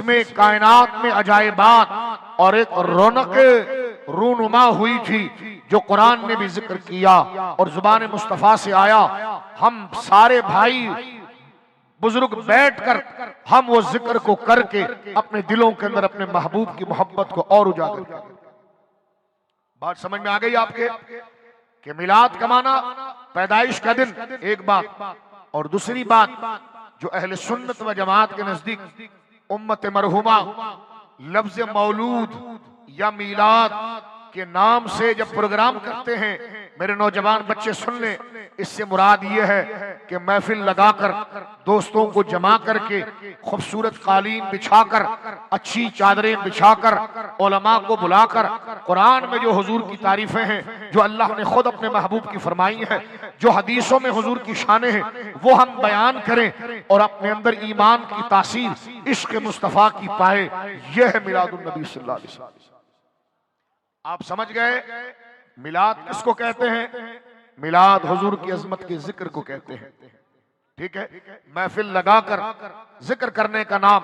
जिसमें कायनात में अजायबात और एक रौनक रूनुमा हुई थी, जो कुरान ने भी जिक्र किया और जुबान मुस्तफा से आया। हम सारे भाई बुजुर्ग बैठकर हम वो जिक्र को करके अपने दिलों के अंदर अपने महबूब की मोहब्बत को और उजागर करें। बात समझ में आ गई आपके कि मिलाद का माना पैदाइश का दिन, एक बात, और दूसरी बात जो अहले सुन्नत व जमात के नजदीक उम्मत मरहुमा लफ्ज मौलूद या मीलाद के नाम से जब प्रोग्राम करते हैं, मेरे नौजवान बच्चे सुन लें, इससे मुराद ये है कि महफिल लगाकर दोस्तों को जमा करके खूबसूरत कालीन बिछाकर अच्छी चादरें बिछाकर उलमा को बुलाकर कुरान में जो हुजूर की तारीफें हैं, जो अल्लाह ने खुद अपने महबूब की फरमाई है, जो हदीसों में हुजूर की शानें हैं, वो हम बयान करें और अपने अंदर ईमान की तासीर इश्क मुस्तफ़ा की पाए। यह है मिलादुन नबी सल्लल्लाहु अलैहि वसल्लम। आप समझ गए मिलाद किसको कहते हैं? मिलाद हुजूर की अजमत के जिक्र को कहते हैं। ठीक है, महफिल लगाकर जिक्र करने का नाम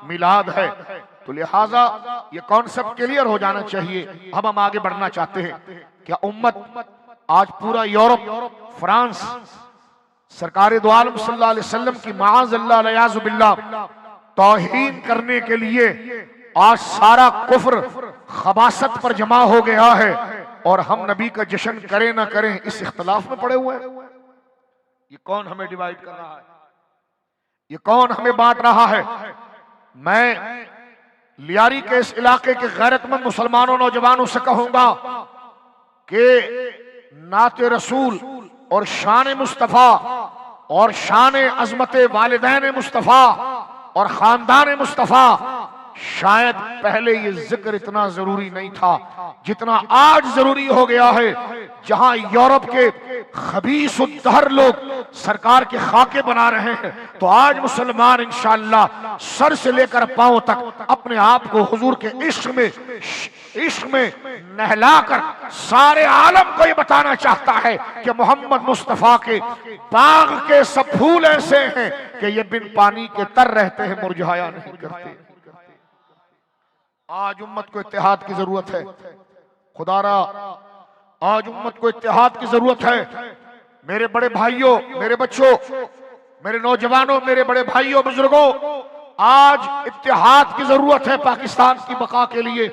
मिलाद है। तो लिहाजा ये कॉन्सेप्ट क्लियर हो जाना चाहिए। अब हम आगे बढ़ना चाहते हैं। क्या उम्मत आज पूरा यूरोप, फ्रांस, सरकार दो आलम सल्लल्लाहु अलैहि वसल्लम की माअज़ल्लाह वलियाज़ु बिल्लाह तौहीन करने के लिए आज सारा कुफ्र खबासत पर जमा हो गया है और हम नबी का जश्न करें ना करें इस इख्तिलाफ में पड़े हुए हैं? ये कौन हमें डिवाइड कर रहा है? ये कौन हमें बांट रहा है? मैं लियारी के इस इलाके के गैरतमंद मुसलमानों नौजवानों से कहूंगा कि नाते रसूल और शान मुस्तफा और शान अजमत वालिदैन मुस्तफा और खानदान मुस्तफा, शायद पहले ये जिक्र इतना जरूरी नहीं था जितना आज जरूरी हो गया है। जहां यूरोप के खबीस उद्दहर लोग सरकार के खाके बना रहे हैं, तो आज मुसलमान इंशाअल्लाह सर से लेकर पांव तक अपने आप को हुजूर के इश्क में नहलाकर सारे आलम को ये बताना चाहता है कि मोहम्मद मुस्तफा के बाग के सब फूल ऐसे हैं कि ये बिन पानी के तर रहते हैं, मुरझाया नहीं करते। आज उम्मत को इत्तेहाद की जरूरत है। खुदारा आज उम्मत को इत्तेहाद की जरूरत है। मेरे बड़े भाइयों, मेरे बच्चों, मेरे नौजवानों, मेरे बड़े भाइयों, बुजुर्गों, आज इत्तेहाद की जरूरत है पाकिस्तान की बका के लिए,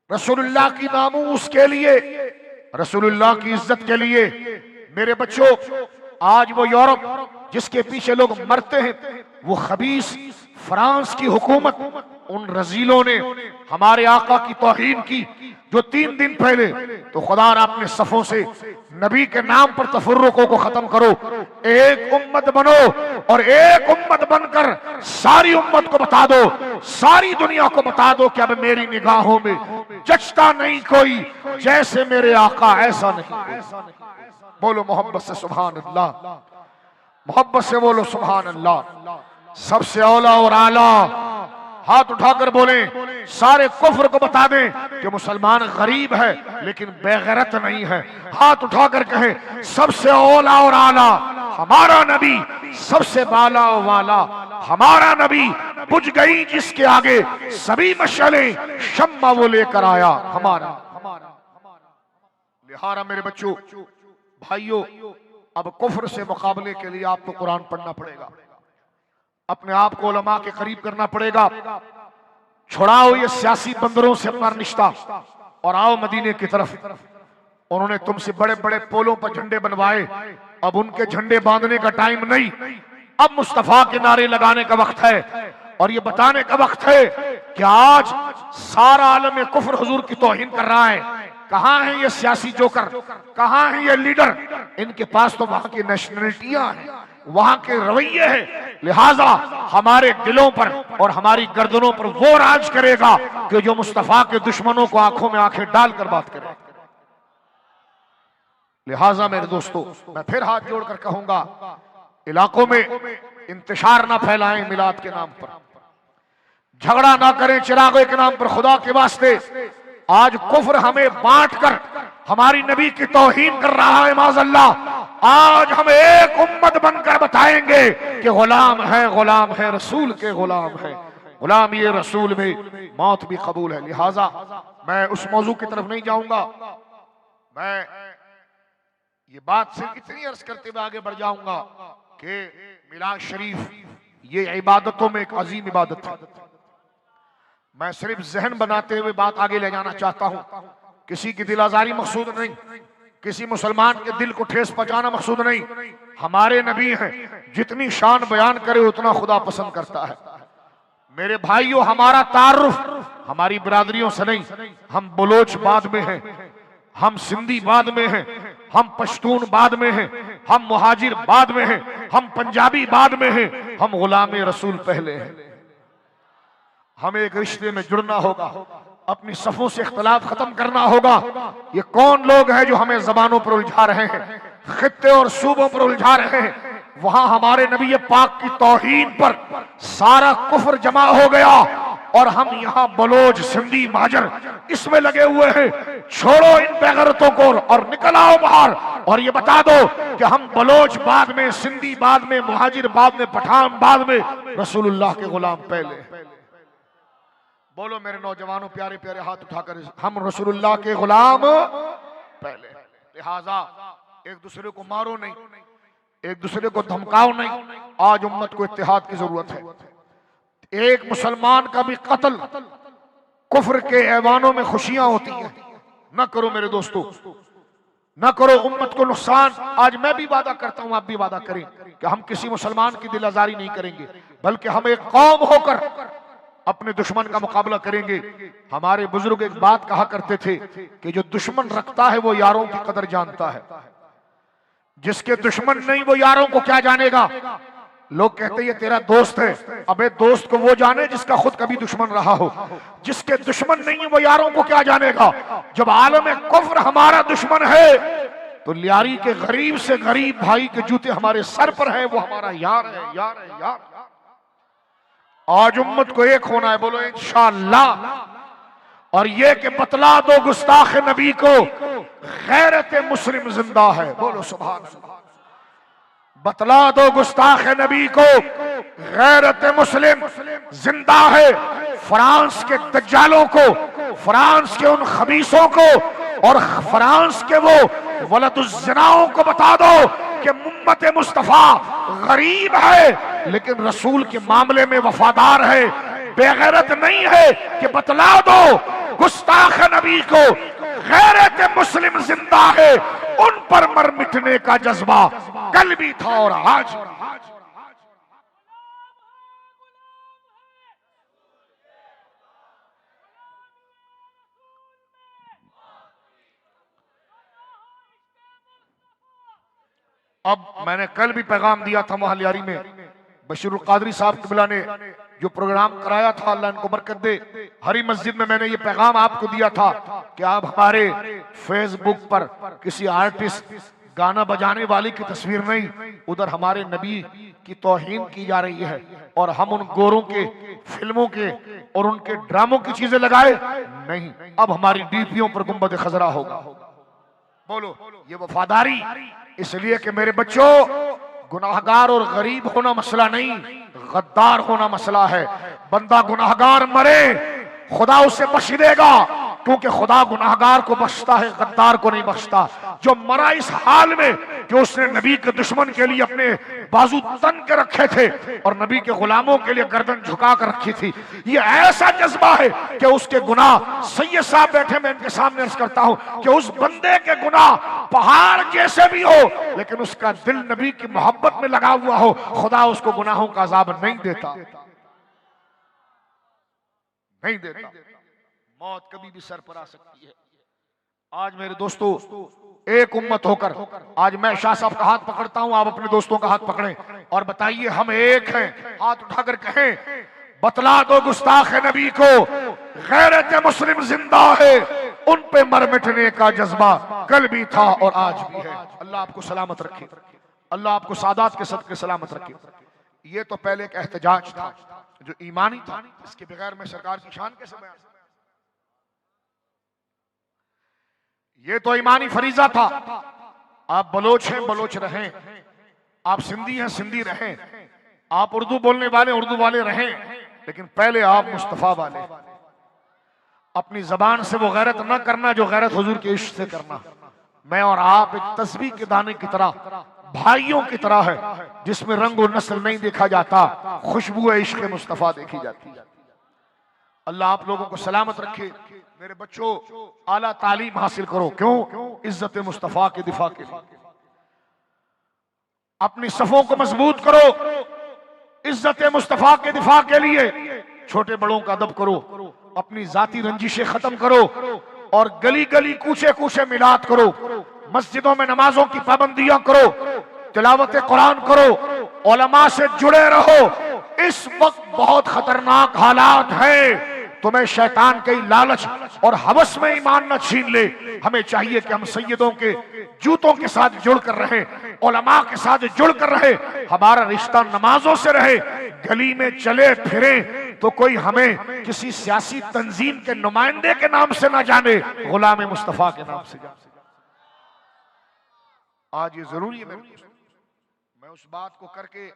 रसूलुल्लाह की नामूस के लिए, रसूलुल्लाह की इज्जत के लिए। मेरे बच्चों, आज वो यूरोप जिसके पीछे लोग मरते हैं, वो खबीस फ्रांस की हुकूमत, उन रजीलों ने हमारे आका की तौहीन की, जो 3 दिन पहले, तो खुदा अपने सफों से नबी के नाम पर तफर्रुकों को खत्म करो, एक उम्मत बनो और एक उम्मत बनकर सारी उम्मत को बता दो, सारी दुनिया को बता दो कि अब मेरी निगाहों में जचता नहीं कोई जैसे मेरे आका, ऐसा नहीं। बोलो मोहब्बत से सुभान अल्लाह, मोहब्बत से बोलो सुभान अल्लाह। सबसे औला और आला हाथ उठाकर बोले, सारे कुफ्र को बता दें कि मुसलमान गरीब है लेकिन बेगैरत नहीं है। हाथ उठाकर कहें, सबसे औला और आला हमारा नबी, सबसे बाला और वाला हमारा नबी, बुझ गई जिसके आगे सभी मशालें, शम्मा वो लेकर आया हमारा। लिहाजा मेरे बच्चों, भाइयों, अब कुफ्र से मुकाबले के लिए आपको कुरान पढ़ना पड़ेगा, अपने आप को उलमा के करीब करना पड़ेगा। छुड़ाओ ये सियासी बंदरों से अपना रिश्ता और आओ मदीने की तरफ। उन्होंने तुमसे बड़े बड़े पोलों पर झंडे बनवाए, अब उनके झंडे बांधने का टाइम नहीं, अब मुस्तफा के नारे लगाने का वक्त है और ये बताने का वक्त है कि आज सारा आलम कुफ्र हुजूर की तौहीन कर रहा है। कहां है ये सियासी जोकर, कहां है ये लीडर? इनके पास तो वहां की नेशनलिटियां हैं, वहां के रवैये हैं। लिहाजा हमारे दिलों पर और हमारी गर्दनों पर वो राज करेगा कि जो मुस्तफा के दुश्मनों को आंखों में आंखें डालकर बात करे। लिहाजा मेरे दोस्तों, मैं फिर हाथ जोड़कर कहूंगा, इलाकों में इंतशार ना फैलाएं मिलाद के नाम पर, झगड़ा ना करें चिरागे के नाम पर। खुदा के वास्ते आज कुफ्र हमें बांट कर हमारी नबी की तौहीन कर रहा है, माज़अल्लाह। आज हम एक उम्मत बनकर बताएंगे कि गुलाम है, रसूल के गुलाम है। गुलामी रसूल में मौत भी कबूल है। लिहाजा मैं उस मौजू की तरफ नहीं जाऊंगा, मैं ये बात सिर्फ इतनी अर्ज करते हुए आगे बढ़ जाऊंगा कि मिलाद शरीफ ये इबादतों में एक अजीम इबादत है। मैं सिर्फ जहन बनाते हुए बात आगे ले जाना चाहता हूं। किसी की दिल आजारी मकसूद नहीं, किसी मुसलमान के दिल को ठेस पहुंचाना मकसूद नहीं। हमारे नबी हैं, जितनी शान बयान करे उतना खुदा पसंद करता है। मेरे भाइयों, हमारा तारुफ हमारी बिरादरियों से नहीं। हम बलोच बाद में हैं, हम सिंधी बाद में हैं, हम पश्तून बाद में हैं, हम मुहाजिर बाद में हैं, हम पंजाबी बाद में हैं, हम गुलाम रसूल पहले हैं। हमें एक रिश्ते में जुड़ना होगा, अपनी सफों से इख्तलाफ खत्म करना होगा। ये कौन लोग हैं जो हमें जबानों पर उलझा रहे हैं, खित्ते और सूबों पर उलझा रहे हैं। वहां हमारे नबी पाक की तौहीन पर सारा कुफ्र जमा हो गया और हम यहाँ बलोच सिंधी माजर इसमें लगे हुए हैं। छोड़ो इन बेगैरतों को और निकल आओ बाहर और ये बता दो कि हम बलोच बाद में, सिंधी बाद में, मुहाजिर बाद में, पठान बाद में, रसूलुल्लाह के गुलाम पहले। बोलो मेरे नौजवानों, प्यारे प्यारे हाथ उठाकर, हम रसूलुल्लाह के गुलाम पहले। लिहाजा एक दूसरे को मारो नहीं, एक दूसरे को धमकाओ नहीं। आज उम्मत को इत्तेहाद की जरूरत है। एक मुसलमान का भी कत्ल कुफ्र के ऐवानों में खुशियां होती हैं। न करो मेरे दोस्तों, न करो, उम्मत को नुकसान। आज मैं भी वादा करता हूं, आप भी वादा करें कि हम किसी मुसलमान की दिल आजारी नहीं करेंगे, बल्कि हम एक कौम होकर अपने दुश्मन का मुकाबला करेंगे। हमारे बुजुर्ग एक बात कहा करते थे कि जो दुश्मन रखता है वो यारों की कदर जानता है, जिसके दुश्मन नहीं वो यारों को क्या जानेगा। लोग कहते हैं ये तेरा दोस्त है, अबे दोस्त को वो जाने जिसका खुद कभी दुश्मन रहा हो। जिसके दुश्मन नहीं है वो यारों को क्या जानेगा। जब आलम कुफ्र हमारा दुश्मन है तो लियारी के गरीब से गरीब भाई के जूते हमारे सर पर है, वो हमारा यार है, यार है, यार। आज उम्मत को एक होना है, बोलो इंशाअल्लाह। और ये कि बतला दो गुस्ताख नबी को गैरत मुस्लिम जिंदा है, बोलो सुभान अल्लाह। बतला दो गुस्ताख नबी को गैरत मुस्लिम जिंदा है। फ्रांस के दज्जालों को, फ्रांस के उन खबीसों को और फ्रांस के वो वलदुज़्ज़नाओं को बता दो कि उम्मत मुस्तफा गरीब है लेकिन रसूल के मामले में वफादार है, बेगैरत नहीं है। कि बतला दो गुस्ताख नबी को गैरत मुस्लिम जिंदा है, उन पर मर मिटने का जज्बा कल भी था और आज। अब मैंने कल भी पैगाम दिया था मोहलियारी में, बशीरुल कादरी साहब किबला ने जो प्रोग्राम कराया था, अल्लाह इनको बरकत दे, हरी मस्जिद में मैंने ये पैगाम आपको दिया था कि आप हमारे फेसबुक पर किसी आर्टिस्ट गाना बजाने वाले की तस्वीर नहीं, उधर हमारे नबी की तौहीन की जा रही है और हम उन गोरों के फिल्मों के और उनके ड्रामों की चीजें लगाए नहीं। अब हमारी डीपियों पर गुंबद खजरा होगा। बोलो ये वफादारी, इसलिए कि मेरे बच्चों गुनाहगार और गरीब होना मसला नहीं, गद्दार होना मसला है। बंदा गुनाहगार मरे खुदा उसे बख्श देगा, क्योंकि खुदा गुनाहगार को बख्शता है, गद्दार को नहीं बख्शता। जो मरा इस हाल में कि उसने नबी के दुश्मन के लिए अपने बाजू तन के रखे थे और नबी के गुलामों के लिए गर्दन झुका कर रखी थी, ये ऐसा जज्बा है कि उसके गुनाह, सैयद साहब बैठे, मैं इनके सामने अर्ज करता हूं कि उस बंदे के गुनाह पहाड़ जैसे भी हो लेकिन उसका दिल नबी की मोहब्बत में लगा हुआ हो, खुदा उसको गुनाहों का अजाब नहीं देता, नहीं देता। मौत कभी भी सर पर आ सकती है। आज मेरे दोस्तों एक उम्मत होकर, आज मैं शाह साहब का हाथ पकड़ता हूं, आप अपने दोस्तों का हाथ पकड़ें और बताइए हम एक हैं। हाथ उठाकर कहें, बतला दो गुस्ताख नबी को गैरत मुस्लिम जिंदा है, उन पे मर मिटने का जज्बा कल भी था और आज भी है। अल्लाह आपको सलामत रखे, अल्लाह आपको सादात के सदके सलामत रखे। ये तो पहले एक एहतजाज था जो ईमानी था, इसके बगैर मैं सरकार की शान कैसे बयान। ये तो ईमानी फरीजा था आप बलोच हैं बलोच रहें, आप सिंधी हैं सिंधी रहें, आप उर्दू बोलने वाले उर्दू वाले रहें, लेकिन पहले आप मुस्तफा वाले। अपनी जबान से वो गैरत ना करना जो गैरत हुजूर के इश्क से करना। मैं और आप एक तस्बीह के दाने की तरह, भाइयों की तरह है, जिसमें रंग और नस्ल नहीं देखा जाता, खुशबू इश्क मुस्तफा देखी जाती है। अल्लाह आप लोगों को सलामत रखे। मेरे बच्चों, आला तालीम हासिल करो। क्यों? इज्जत मुस्तफा के दिफा के लिए। अपनी सफों को मजबूत करो, इज्जत मुस्तफा के दिफा के लिए। छोटे बड़ों का अदब करो, अपनी जाती रंजिशें खत्म करो, और गली गली कूचे कूचे मिलाद करो, मस्जिदों में नमाजों की पाबंदियां करो, तिलावत कुरान करो, उलमा से जुड़े रहो। इस वक्त बहुत खतरनाक हालात हैं। तुम्हें शैतान के लालच और हवस में ईमान न छीन ले। हमें चाहिए कि हम सैयदों के जूतों के साथ जुड़कर रहे, उलमा के साथ जुड़कर रहे, हमारा रिश्ता नमाजों से रहे। गली में चले फिरे तो कोई हमें किसी सियासी तंजीम के नुमाइंदे के नाम से ना जाने, गुलाम मुस्तफा के नाम से जाने। आज ये जरूरी है। मैं उस बात को करके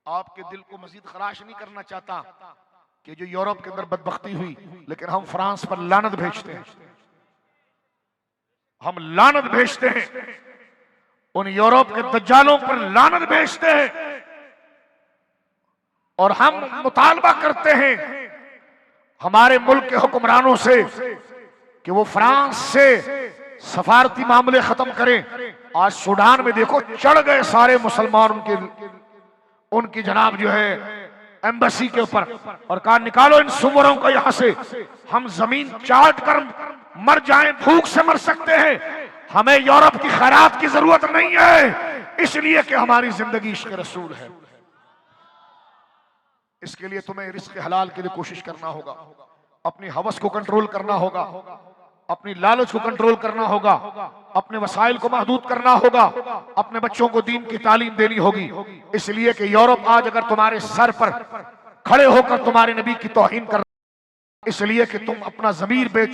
आपके दिल को मजीद खराश नहीं करना चाहता कि जो यूरोप के अंदर बदबख्ती हुई, लेकिन हम फ्रांस पर लानत भेजते हैं, हम लानत भेजते हैं, उन यूरोप के दज्जालों पर लानत भेजते हैं, और हम मुतालबा करते हैं हमारे मुल्क के हुक्मरानों से कि वो फ्रांस से सफारती मामले खत्म करें। आज सूडान में देखो, चढ़ गए सारे मुसलमान उनकी जनाब जो है एम्बेसी के ऊपर, और कहा निकालो इन सुवरों को यहां से, हम जमीन चाट कर मर जाएं, भूख से मर सकते हैं, हमें यूरोप की खैरात की जरूरत नहीं है, इसलिए कि हमारी जिंदगी इश्क रसूल है। इसके लिए तुम्हें रिस्क हलाल के लिए कोशिश करना होगा, अपनी हवस को कंट्रोल करना होगा, अपनी लालच को कंट्रोल करना होगा, अपने वसाइल को महदूद करना होगा, अपने बच्चों को दीन की तालीम देनी होगी। इसलिए कि यूरोप आज अगर तुम्हारे सर पर खड़े होकर तुम्हारे नबी की तौहीन कर, इसलिए कि तुम अपना ज़मीर बेच,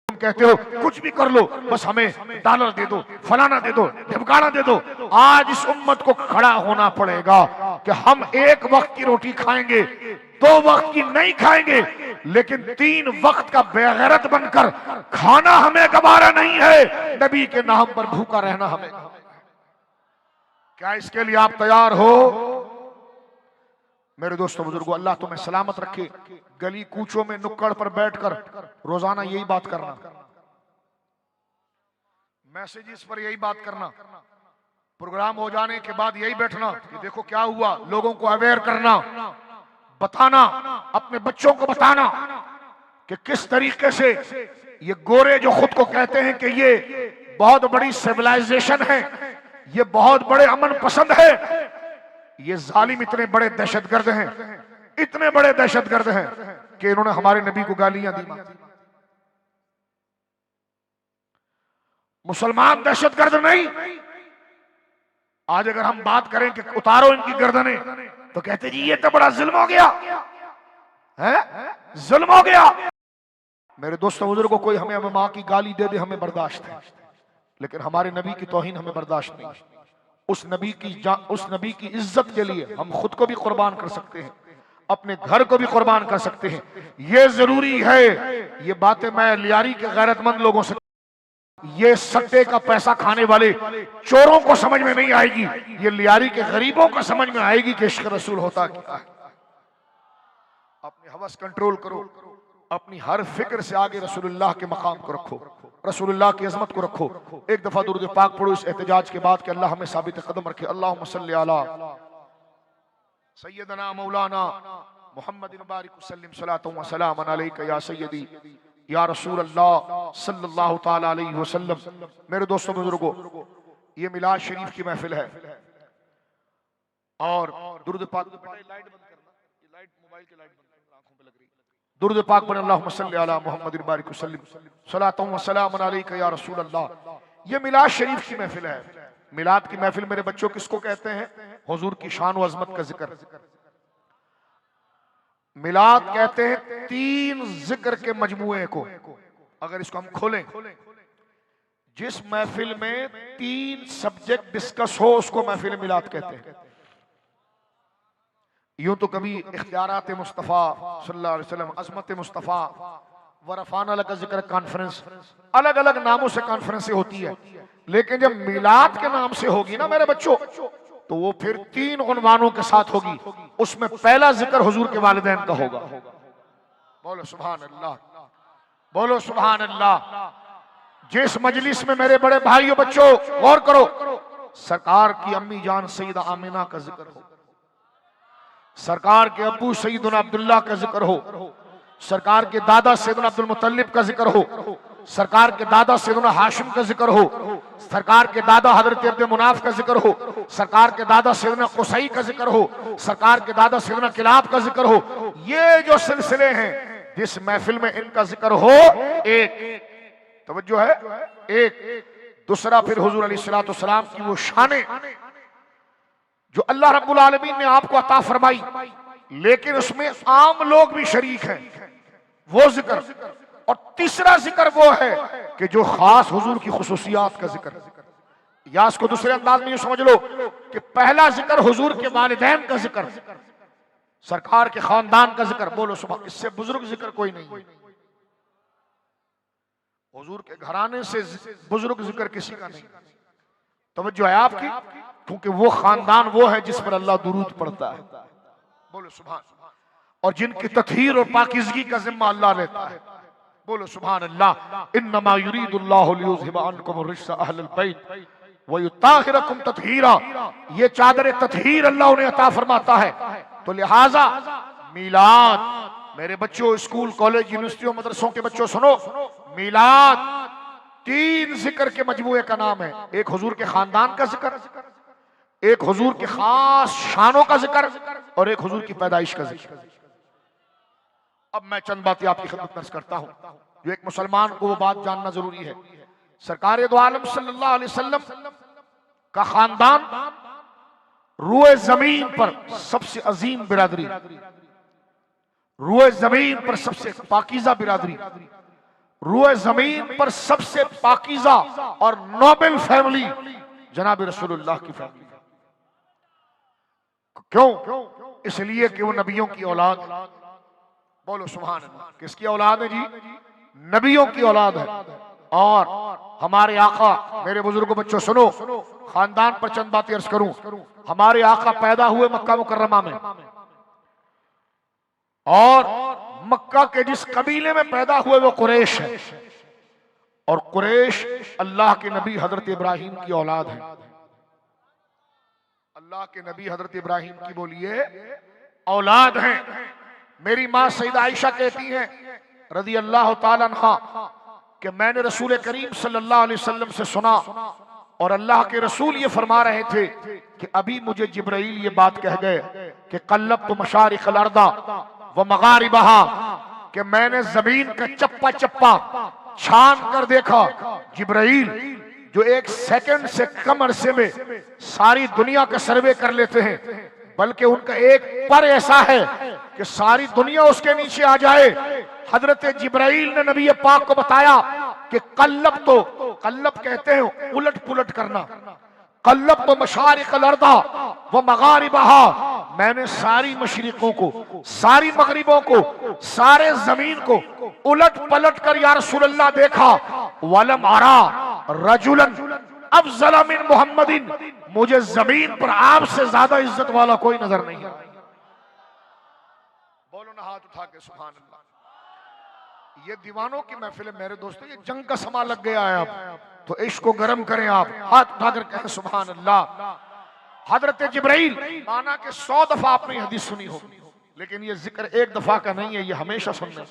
तुम कहते हो कुछ भी कर लो, बस हमें डॉलर दे दो, फलाना दे दो, ढिमकाना दे दो। आज इस उम्मत को खड़ा होना पड़ेगा कि हम एक वक्त की रोटी खाएंगे, 2 वक्त की नहीं खाएंगे, लेकिन 3 वक्त का बेगैरत बनकर खाना हमें गवारा नहीं है। नबी के नाम पर भूखा रहना हमें। क्या इसके लिए आप तैयार हो? मेरे दोस्तों बुजुर्गों, अल्लाह तुम्हें सलामत रखे। गली कूचों में नुक्कड़ पर बैठकर रोजाना यही बात करना, मैसेजेस पर यही बात करना, प्रोग्राम हो जाने के बाद यही बैठना कि देखो क्या हुआ, लोगों को अवेयर करना, बताना, अपने बच्चों को बताना कि किस तरीके से ये गोरे जो खुद को कहते हैं कि ये बहुत बड़ी सिविलाइजेशन है, ये बहुत बड़े अमन पसंद है, ये जालिम इतने बड़े दहशतगर्द हैं, इतने बड़े दहशतगर्द हैं कि इन्होंने हमारे नबी को गालियां दी। मुसलमान दहशतगर्द नहीं। आज अगर हम बात करें कि उतारो इनकी गर्दनें, तो कहते जी ये तो बड़ा जुल्म हो गया है, जुल्म हो गया। मेरे दोस्तों बुजुर्गों, कोई हमें माँ की गाली दे दे हमें बर्दाश्त है, लेकिन हमारे नबी की तौहीन हमें बर्दाश्त नहीं। उस नबी की इज्जत के लिए हम खुद को भी कुर्बान कर सकते हैं, अपने घर को भी कुर्बान कर सकते हैं। ये जरूरी है। ये बातें मैं लियारी के गैरतमंद लोगों से, ये सट्टे का पैसा खाने वाले चोरों को समझ में नहीं आएगी, ये लियारी के गरीबों को समझ में आएगी कि इश्क रसूल होता क्या है। अपनी हवस कंट्रोल करो, अपनी हर फिक्र से आगे रसूलुल्लाह के मकाम को रखो, रसूलुल्लाह की अजमत को रखो। एक दफा दुरूद पाक पढ़ो इस एहतजाज के बाद कि अल्लाह हमें साबित कदम रखे। अल्लाहुम्मा सल्ली अला सय्यदना मौलाना मुहम्मद बारिक वसल्लम सलातु व सलाम अलैका या सय्यदी या रसूल अल्लाह सल्लल्लाहु ताला अलैहि वसल्लम। मेरे दोस्तों बुजुर्गों, ये मिलाद शरीफ की महफिल है, और दुरूद पाक, लाइट बंद करना, ये लाइट मोबाइल की लाइट बंद करना, आंखों पे लग रही है। दुरूद पाक पढ़ें, अल्लाहुम्मा सल्ली अला मुहम्मद बारिक वसल्लम सलातु व सलाम अलैका या रसूल अल्लाह। ये मिलाद शरीफ की महफिल है। मिलाद की महफिल मेरे बच्चों किसको कहते हैं? हुजूर की शान व अजमत का जिक्र। मिलाद कहते हैं 3 जिक्र के मजमुए को। अगर इसको हम खोलें, जिस महफिल में 3 सब्जेक्ट डिस्कस हो उसको महफिल मिलाद कहते हैं। यूं तो कभी इख्तियारात मुस्तफ़ा सल्लल्लाहु अलैहि वसल्लम, अज़मत मुस्तफ़ा, वरफ़ाना लका ज़िक्र कॉन्फ्रेंस, अलग अलग नामों से कॉन्फ्रेंसें होती है, लेकिन जब मिलाद के नाम से होगी ना मेरे बच्चों, तो वो फिर 3 उन्वानों के साथ होगी। उसमें पहला जिक्र हुजूर के वालिदैन का होगा। बोलो सुभान अल्लाह, बोलो सुभान अल्लाह। जिस मजलिस में मेरे बड़े भाइयों बच्चों गौर करो, सरकार की अम्मी जान सईदा आमिना का जिक्र हो, सरकार के अब्बू सईदुना अब्दुल्लाह का जिक्र हो, सरकार के दादा सैयदना अब्दुल मुत्तलिब का जिक्र हो, सरकार के दादा सैयदना हाशिम का जिक्र हो, सरकार के दादा हजरत अब्दुल मुनाफ का जिक्र हो, सरकार के दादा सैयदना कुसई का जिक्र हो, सरकार के दादा सैयदना किलाब का जिक्र हो। ये जो सिलसिले हैं जिस महफिल में इनका जिक्र हो, एक तवज्जो है, एक दूसरा फिर हुजूर अलैहिस्सलाम की वो शाने जो अल्लाह रब्बुल आलमीन ने आपको अता फरमाई, लेकिन उसमें आम लोग भी शरीक हैं, वो जिक्र। और तीसरा जिक्र वो है कि जो खास हुजूर की खुसूसियात का जिक्र, या इसको दूसरे अंदाज में यूं समझ लो कि पहला जिक्र हुजूर के वालिदैन का जिक्र, सरकार के खानदान का जिक्र। बोलो सुभान, इससे बुजुर्ग जिक्र कोई नहीं। हुजूर के घराने से बुजुर्ग जिक्र किसी का नहीं। तवज्जो है आपकी, क्योंकि वो खानदान वो है जिस पर अल्लाह दुरूद पढ़ता है। बोलो सुभान। और जिनकी तत्हीर और पाकीज़गी का जिम्मा अल्लाह लेता है। बोलो सुभान अल्लाह। इन्नमा युरीदुल्लाहु लियुज़हिबा अन्कुम रिज्सा अहलल बैत व युताहिरकुम तत्हीरा। ये चादर तत्हीर अल्लाह उन्हें अता फरमाता है। तो लिहाजा मिलाद, मेरे बच्चों, स्कूल कॉलेज यूनिवर्सिटियों मदरसों के बच्चों सुनो, मिलाद 3 जिक्र के मजमूए का नाम है। एक हुजूर के खानदान का जिक्र, एक हुजूर के खास शानों का जिक्र, और एक हुजूर की पैदाइश का जिक्र। अब मैं चंद बातें आपकी खिदमत में करता हूं जो एक मुसलमान को वो बात जानना जरूरी है। सरकार दो आलम सल्लल्लाहु अलैहि वसल्लम का खानदान रूए जमीन पर सबसे अजीम बिरादरी, रूए जमीन पर सबसे पाकीज़ा बिरादरी, रूए जमीन पर सबसे पाकीज़ा और नोबल फैमिली जनाब रसूलुल्लाह की फैमिली। क्यों? इसलिए कि वो नबियों की औलाद। बोलो सुभान अल्लाह। किसकी औलाद है जी? नबियों की औलाद है। और हमारे आका, मेरे बुजुर्गों बच्चों सुनो, खानदान पर चंद बातें अर्ज करूं। हमारे आका पैदा हुए मक्का मुकर्रमा में, और मक्का के जिस कबीले में पैदा हुए वो कुरैश है, और कुरैश अल्लाह के नबी हजरत इब्राहिम की औलाद है। अल्लाह के नबी हजरत इब्राहिम की बोलिए औलाद हैं। मेरी माँ सईदा आयशा कहती हैं रज़ी अल्लाह ताला अन्हा कि मैंने रसूल करीम सल्लल्लाहु अलैहि वसल्लम से सुना, और अल्लाह के रसूल ये फरमा रहे थे कि अभी मुझे जिब्राइल ये बात कह गए कि क़ल्लब्तु मशारिक़ल अर्दा व मगारिबहा, कि मैंने जमीन का चप्पा चप्पा छान कर देखा। जिब्राइल जो 1 सेकंड से कम अरसे में सारी दुनिया का सर्वे कर लेते हैं, बल्कि उनका एक पर ऐसा है कि सारी दुनिया उसके नीचे आ जाए। हजरत जिब्राइल ने नबी पाक को बताया कि कल्लब, तो कल्लब कहते हैं उलट पुलट करना, कल्लब तो मशारिक़ल अर्दा व मगारिबहा, मैंने सारी मशरिकों को, सारी मगरिबों को, सारे जमीन को उलट पलट कर या रसूलल्लाह देखा। वलम आरा रजुलन अफज़ल मिन मुहम्मदिन, मुझे जमीन पर आपसे ज्यादा इज्जत वाला कोई नजर नहीं है। बोलो ना हाथ उठा के सुभान अल्लाह। ये दीवानों की महफिल है मेरे दोस्तों, ये जंग का समा लग गया है। अब तो इश्क को गर्म करें, आप हाथ उठाकर कहें सुभान अल्लाह। हजरत जिब्राइल, माना कि 100 दफा आपने हदीस सुनी होगी, लेकिन ये जिक्र एक दफा का नहीं है, ये हमेशा सुनने।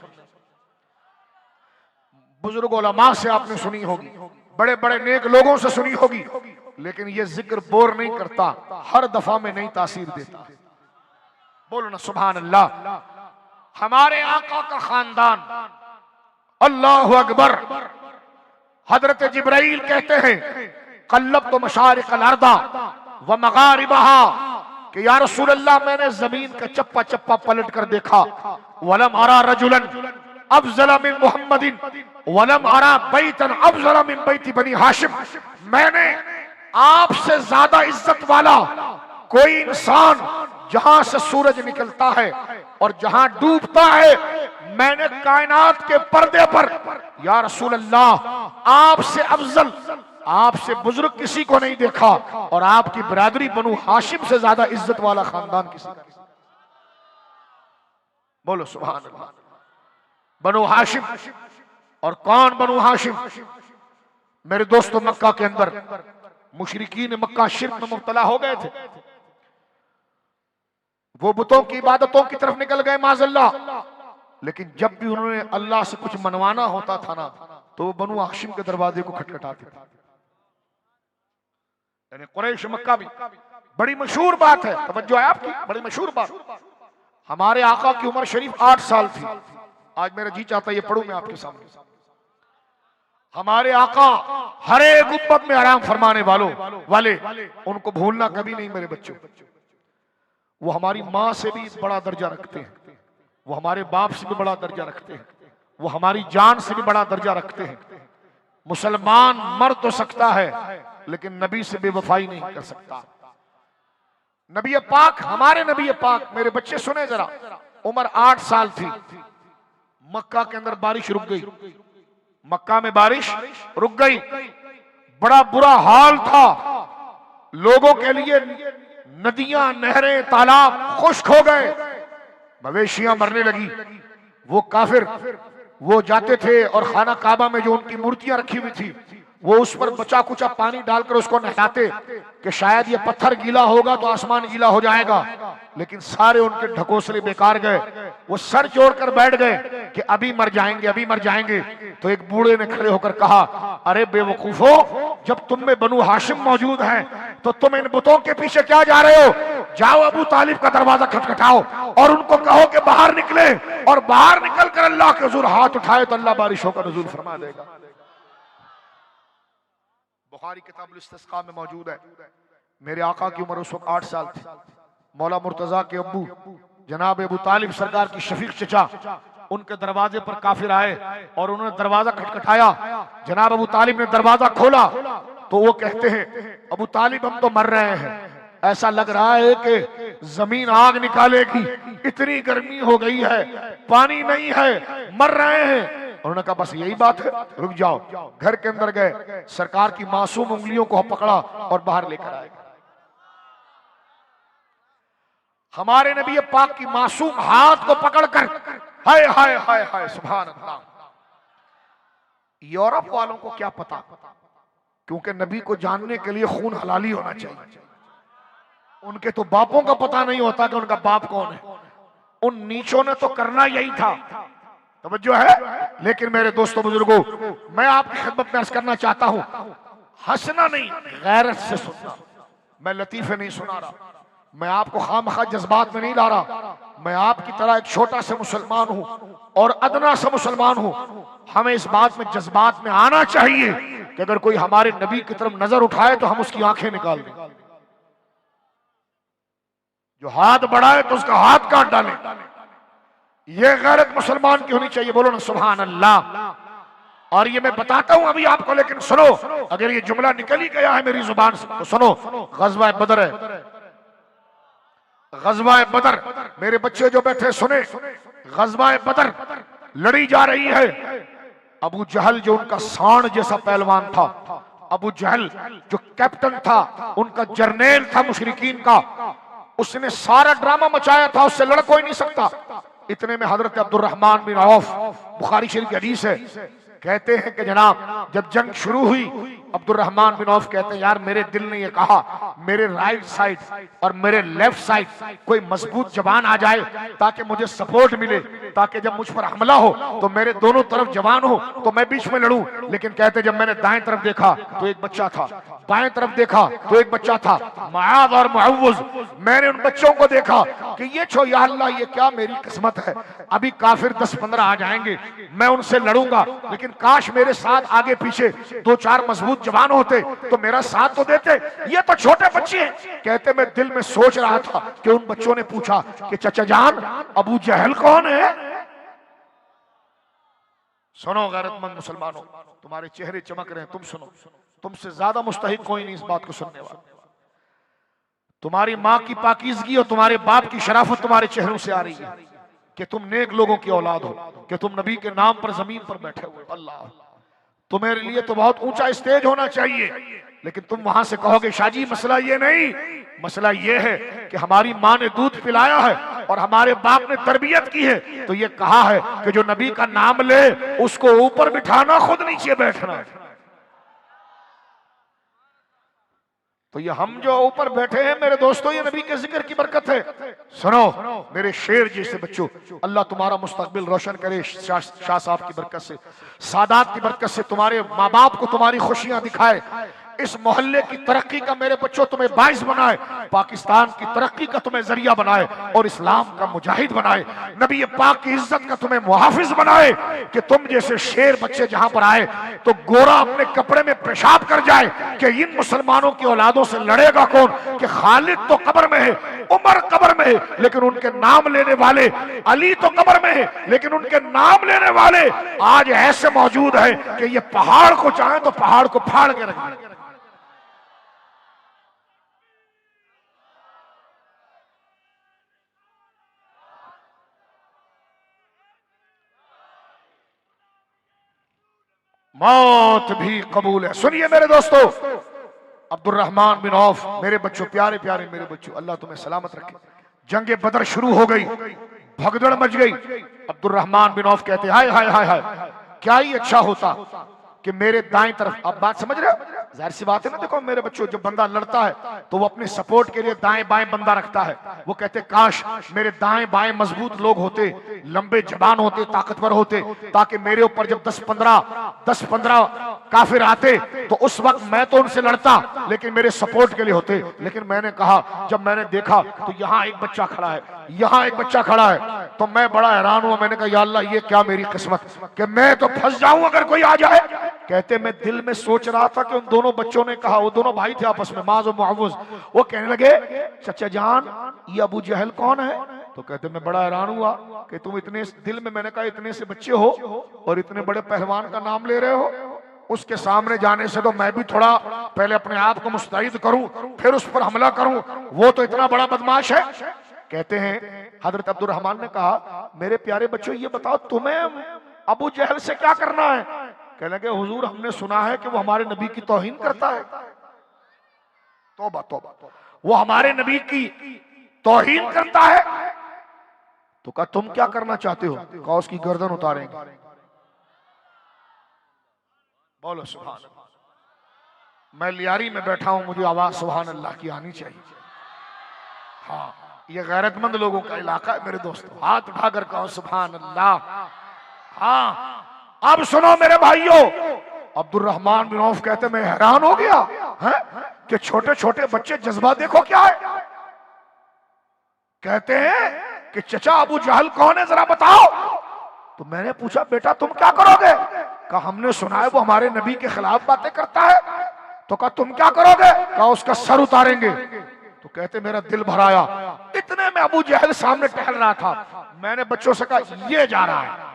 बुजुर्ग उलमा से आपने सुनी होगी, बड़े बड़े नेक लोगों से सुनी होगी, लेकिन ये जिक्र बोर नहीं करता, हर दफा में नई तासीर देता। बोलो ना सुभान अल्लाह। हमारे आका का खानदान, अल्लाह अकबर। हजरत जिब्राइल कहते हैं क़ल्लब्तु मशारिक़ल अर्दा व मगारिबहा, कि या रसूलल्लाह मैंने जमीन का चप्पा चप्पा पलट कर देखा। वलम अरा रजुलन अफजल मिन मुहम्मदिन वलम अरा बैतन अफजल मिन बैति बनी हाशिम, मैंने आपसे ज्यादा इज्जत वाला कोई इंसान जहां से सूरज निकलता है और जहां डूबता है, मैंने कायनात के पर्दे पर या रसूल अल्लाह आपसे अफजल, आपसे बुजुर्ग किसी को नहीं देखा, और आपकी बरादरी बनु हाशिम से ज्यादा इज्जत वाला खानदान किसी का। बोलो सुभान अल्लाह। बनु हाशिम, और कौन बनु हाशिम? मेरे दोस्तों, मक्का के अंदर मुशरिकीन मक्का शिर्क में मुब्तला हो गए थे। वो बुतों की इबादतों की तरफ निकल गए माज़अल्लाह, लेकिन जब भी उन्होंने अल्लाह से कुछ मनवाना होता था ना, तो वो बनु हाशिम के दरवाजे को खटखटाते थे। यानी कुरैश मक्का भी बड़ी मशहूर बात है, तवज्जो है आपकी, बड़ी मशहूर बात। हमारे आका की उम्र शरीफ 8 साल थी। आज मेरा जी चाहता है ये पढ़ूं मैं आपके सामने। हमारे आका हर एक उम्मत में आराम फरमाने वाले, उनको भूलना कभी नहीं मेरे बच्चों। वो हमारी माँ से भी बड़ा दर्जा रखते हैं, वो हमारे बाप से भी बड़ा दर्जा रखते हैं, वो हमारी जान से भी बड़ा दर्जा रखते हैं। मुसलमान मर तो सकता है, लेकिन नबी से बेवफाई नहीं कर सकता। नबी पाक, हमारे नबी पाक, मेरे बच्चे सुने जरा, उम्र 8 साल थी, मक्का के अंदर बारिश रुक गई। मक्का में बारिश रुक गई, बड़ा बुरा हाल था। लोगों के लिए नदियां, नहरें, तालाब खुश्क हो गए, मवेशियां मरने लगी। वो काफिर वो जाते थे और खाना काबा में जो उनकी मूर्तियां रखी हुई थी, वो उस पर बचा कुचा पानी डालकर उसको नहलाते कि शायद ये पत्थर गीला होगा तो आसमान गीला हो जाएगा, लेकिन सारे उनके ढकोसले बेकार गए। वो सर जोड़कर बैठ गए कि अभी मर जाएंगे, अभी मर जाएंगे। तो एक बूढ़े ने खड़े होकर कहा, अरे बेवकूफो, जब तुम में बनु हाशिम मौजूद है तो तुम इन बुतों के पीछे क्या जा रहे हो? जाओ अबू तालिब का दरवाजा खटखटाओ और उनको कहो कि बाहर निकले, और बाहर निकल कर अल्लाह के हुजूर हाथ उठाए तो अल्लाह बारिशों का नज़ूल फरमा देगा। बुखारी किताबुल इस्तिस्का में मौजूद है। मेरे आका की उम्र उस वक्त 8 साल थी। मौला मुर्तजा के अब्बू जनाब अबू तालिब सरकार की शफीक चचा, उनके दरवाजे पर काफिर आए और उन्होंने दरवाजा खटखटाया। जनाब अबू तालिब ने दरवाजा खोला तो वो कहते हैं, अबू तालिब हम तो मर रहे हैं, ऐसा लग रहा है कि जमीन आग निकालेगी, इतनी गर्मी हो गई है, पानी नहीं है, मर रहे हैं। उन्होंने कहा बस यही बात है, रुक जाओ। घर के अंदर गए, सरकार की मासूम उंगलियों को पकड़ा और बाहर लेकर आए। हमारे नबी पाक की मासूम हाथ को पकड़कर, हाय हाय हाय हाय सुभान अल्लाह। यूरोप वालों को क्या पता, क्योंकि नबी को जानने के लिए खून हलाली होना चाहिए। उनके तो बापों का पता नहीं होता कि उनका बाप कौन है। उन नीचों ने तो करना यही था, तवज्जो है। लेकिन मेरे दोस्तों बुजुर्गों, मैं आपकी खिदमत में अर्ज करना चाहता हूं, हंसना नहीं, गैरत से सुनना। मैं लतीफे नहीं सुना रहा, मैं आपको खामखा जज्बात में नहीं ला रहा। मैं आपकी तरह एक छोटा सा मुसलमान हूं और अदना सा मुसलमान हूं। हमें इस बात में, जज्बात में आना चाहिए कि अगर कोई हमारे नबी की तरफ नजर उठाए तो हम उसकी आंखें निकाल दें। जो हाथ बढ़ाए तो उसका हाथ काट डालें। ये गैरत मुसलमान की होनी चाहिए। बोलो ना सुभान अल्लाह। और ये मैं बताता हूं अभी आपको, लेकिन सुनो, अगर ये जुमला निकल ही गया है मेरी जुबान से तो सुनो। गज़वा बदर है, गज़वा बदर, मेरे बच्चे जो बैठे सुने। गज़वा बदर लड़ी जा रही है। अबू जहल जो उनका सांड जैसा पहलवान था, अबू जहल जो कैप्टन था, उनका जर्नेल था मुशरिकीन का, उसने सारा ड्रामा मचाया था, उससे लड़ कोई नहीं सकता। इतने में हजरत अब्दुर्रहमान बिन औफ, बुखारी शरीफ की हदीस है, कहते हैं कि जनाब जब जंग शुरू हुई, अब्दुर्रहमान बिन औफ कहते हैं, यार मेरे दिल ने ये कहा मेरे राइट साइड और मेरे लेफ्ट साइड कोई मजबूत जवान आ जाए ताकि मुझे सपोर्ट मिले, ताकि जब मुझ पर हमला हो तो मेरे दोनों तरफ जवान हो तो मैं बीच में लड़ूं। लेकिन कहते जब मैंने दाएं तरफ देखा तो एक बच्चा था, बाएं तरफ देखा तो एक बच्चा था, मुआद और मुअव्वज। मैंने उन बच्चों को देखा कि ये छो या अल्लाह, ये क्या मेरी किस्मत है, अभी काफिर 10-15 आ जाएंगे, मैं उनसे लड़ूंगा, लेकिन काश मेरे साथ आगे पीछे 2-4 मजबूत जवान होते तो मेरा साथ तो देते। ये तो छोटे बच्चे हैं। कहते मैं दिल में सोच रहा था कि उन बच्चों ने पूछा कि चचा जान अबू जहल कौन है? सुनो गैरतमंद मुसलमानों, तुम्हारे चेहरे चमक रहे हैं, तुम सुनो। तुमसे ज्यादा मुस्तहिक कोई नहीं इस बात को सुनने वाला। तुम्हारी माँ की पाकीज़गी और तुम्हारे बाप की शराफत तुम्हारे चेहरों से आ रही है कि तुम नेक लोगों की औलाद हो, कि तुम नबी के नाम पर जमीन पर बैठे हुए। अल्लाह, तुम्हारे लिए तो बहुत ऊंचा स्टेज होना चाहिए, लेकिन तुम वहां से कहोगे शाहजी मसला ये नहीं, मसला ये है कि हमारी माँ ने दूध पिलाया है और हमारे बाप ने तरबियत की है, तो ये कहा है कि जो नबी का नाम ले उसको ऊपर बिठाना, खुद नीचे बैठना। तो ये हम जो ऊपर बैठे हैं मेरे दोस्तों, ये नबी के जिक्र की बरकत है। सुनो मेरे शेर जैसे बच्चों, अल्लाह तुम्हारा मुस्तकबिल रोशन करे शाह साहब की बरकत से, सादात की बरकत से, तुम्हारे माँ बाप को तुम्हारी खुशियां दिखाए, इस मोहल्ले की तरक्की का मेरे बच्चों तुम्हें बाइस बनाए, पाकिस्तान की तरक्की का तुम्हें जरिया बनाए और इस्लाम का मुजाहिद बनाए, नबी पाक की इज्जत का तुम्हें मुहाफिज बनाए कि तुम जैसे शेर बच्चे जहां पर आए तो गोरा अपने कपड़े में पेशाब कर जाए कि इन मुसलमानों की औलादों से लड़ेगा कौन, कि खालिद तो कब्र में है, उमर कब्र में है, लेकिन उनके नाम लेने वाले, अली तो कब्र में है लेकिन उनके नाम लेने वाले आज ऐसे मौजूद है कि ये पहाड़ को चाहे तो पहाड़ को फाड़ के रख दें। मौत भी कबूल है। सुनिए मेरे दोस्तों, अब्दुर्रहमान बिन औफ, मेरे बच्चों, प्यारे प्यारे मेरे बच्चों, अल्लाह तुम्हें सलामत रखे। जंगे बदर शुरू हो गई, भगदड़ मच गई। अब्दुर्रहमान बिन औफ कहते हाय हाय हाय हाय, क्या ही अच्छा होता कि मेरे दाएं तरफ, आप बात समझ रहे हो, जाहिर सी बात है ना। देखो मेरे बच्चों, जब बंदा लड़ता है तो वो अपने सपोर्ट के लिए दाएं बाएं बंदा रखता है। वो कहते काश मेरे दाएं बाएं मजबूत लोग होते, लंबे जबान होते, ताकतवर होते, ताकि मेरे ऊपर जब 10-15 काफिर आते तो उस वक्त मैं तो उनसे लड़ता लेकिन मेरे सपोर्ट के लिए होते। लेकिन मैंने कहा, जब मैंने देखा तो यहाँ एक बच्चा खड़ा है, यहाँ एक बच्चा खड़ा है, तो मैं बड़ा हैरान हुआ। मैंने कहा या अल्लाह, ये क्या मेरी किस्मत कि मैं तो फंस जाऊं अगर कोई आ जाए। कहते मैं दिल में सोच रहा था कि उन दोनों बच्चों ने कहा, वो दोनों भाई थे आपस में, माज और मुआवज, वो कहने लगे चचा जान ये अबू जहल कौन है। तो कहते मैं बड़ा हैरान हुआ कि तुम इतने, दिल में मैंने कहा इतने से बच्चे हो और इतने बड़े पहलवान का नाम ले रहे हो, उसके सामने जाने से तो मैं भी थोड़ा पहले अपने आप को मुस्तैद करूं फिर उस पर हमला करूं, वो तो इतना बड़ा बदमाश है। कहते हैं हजरत अब्दुर्रहमान ने कहा मेरे प्यारे बच्चों ये बताओ तुम्हें अबू जहल से क्या करना है। कहने लगे हुजूर हमने सुना है कि वो हमारे नबी की तौहीन करता है। तौबा तौबा, वो हमारे नबी की तौहीन करता है। तो कहा तुम क्या करना चाहते हो। कहा उसकी गर्दन उतारेंगे। बोलो सुभान अल्लाह। मैं लियारी में बैठा हूं, मुझे आवाज सुभान अल्लाह की आनी चाहिए। हाँ, ये गैरतमंद लोगों का इलाका है मेरे दोस्तों, हाथ उठाकर कहो सुभान अल्लाह। हाँ, अब सुनो मेरे भाइयों, अब्दुर्रहमान बिन औफ कहते मैं हैरान हो गया है कि छोटे छोटे बच्चे, जज्बा देखो क्या है। कहते हैं कि चचा अबू जहल कौन है जरा बताओ। तो मैंने पूछा बेटा तुम क्या करोगे। कहा हमने सुना है वो हमारे नबी के खिलाफ बातें करता है। तो कहा तुम क्या करोगे। कहा उसका सर उतारेंगे। तो कहते मेरा दिल भर आया। इतने में अबू जहल सामने टहल रहा था। मैंने बच्चों से कहा ये जा रहा है।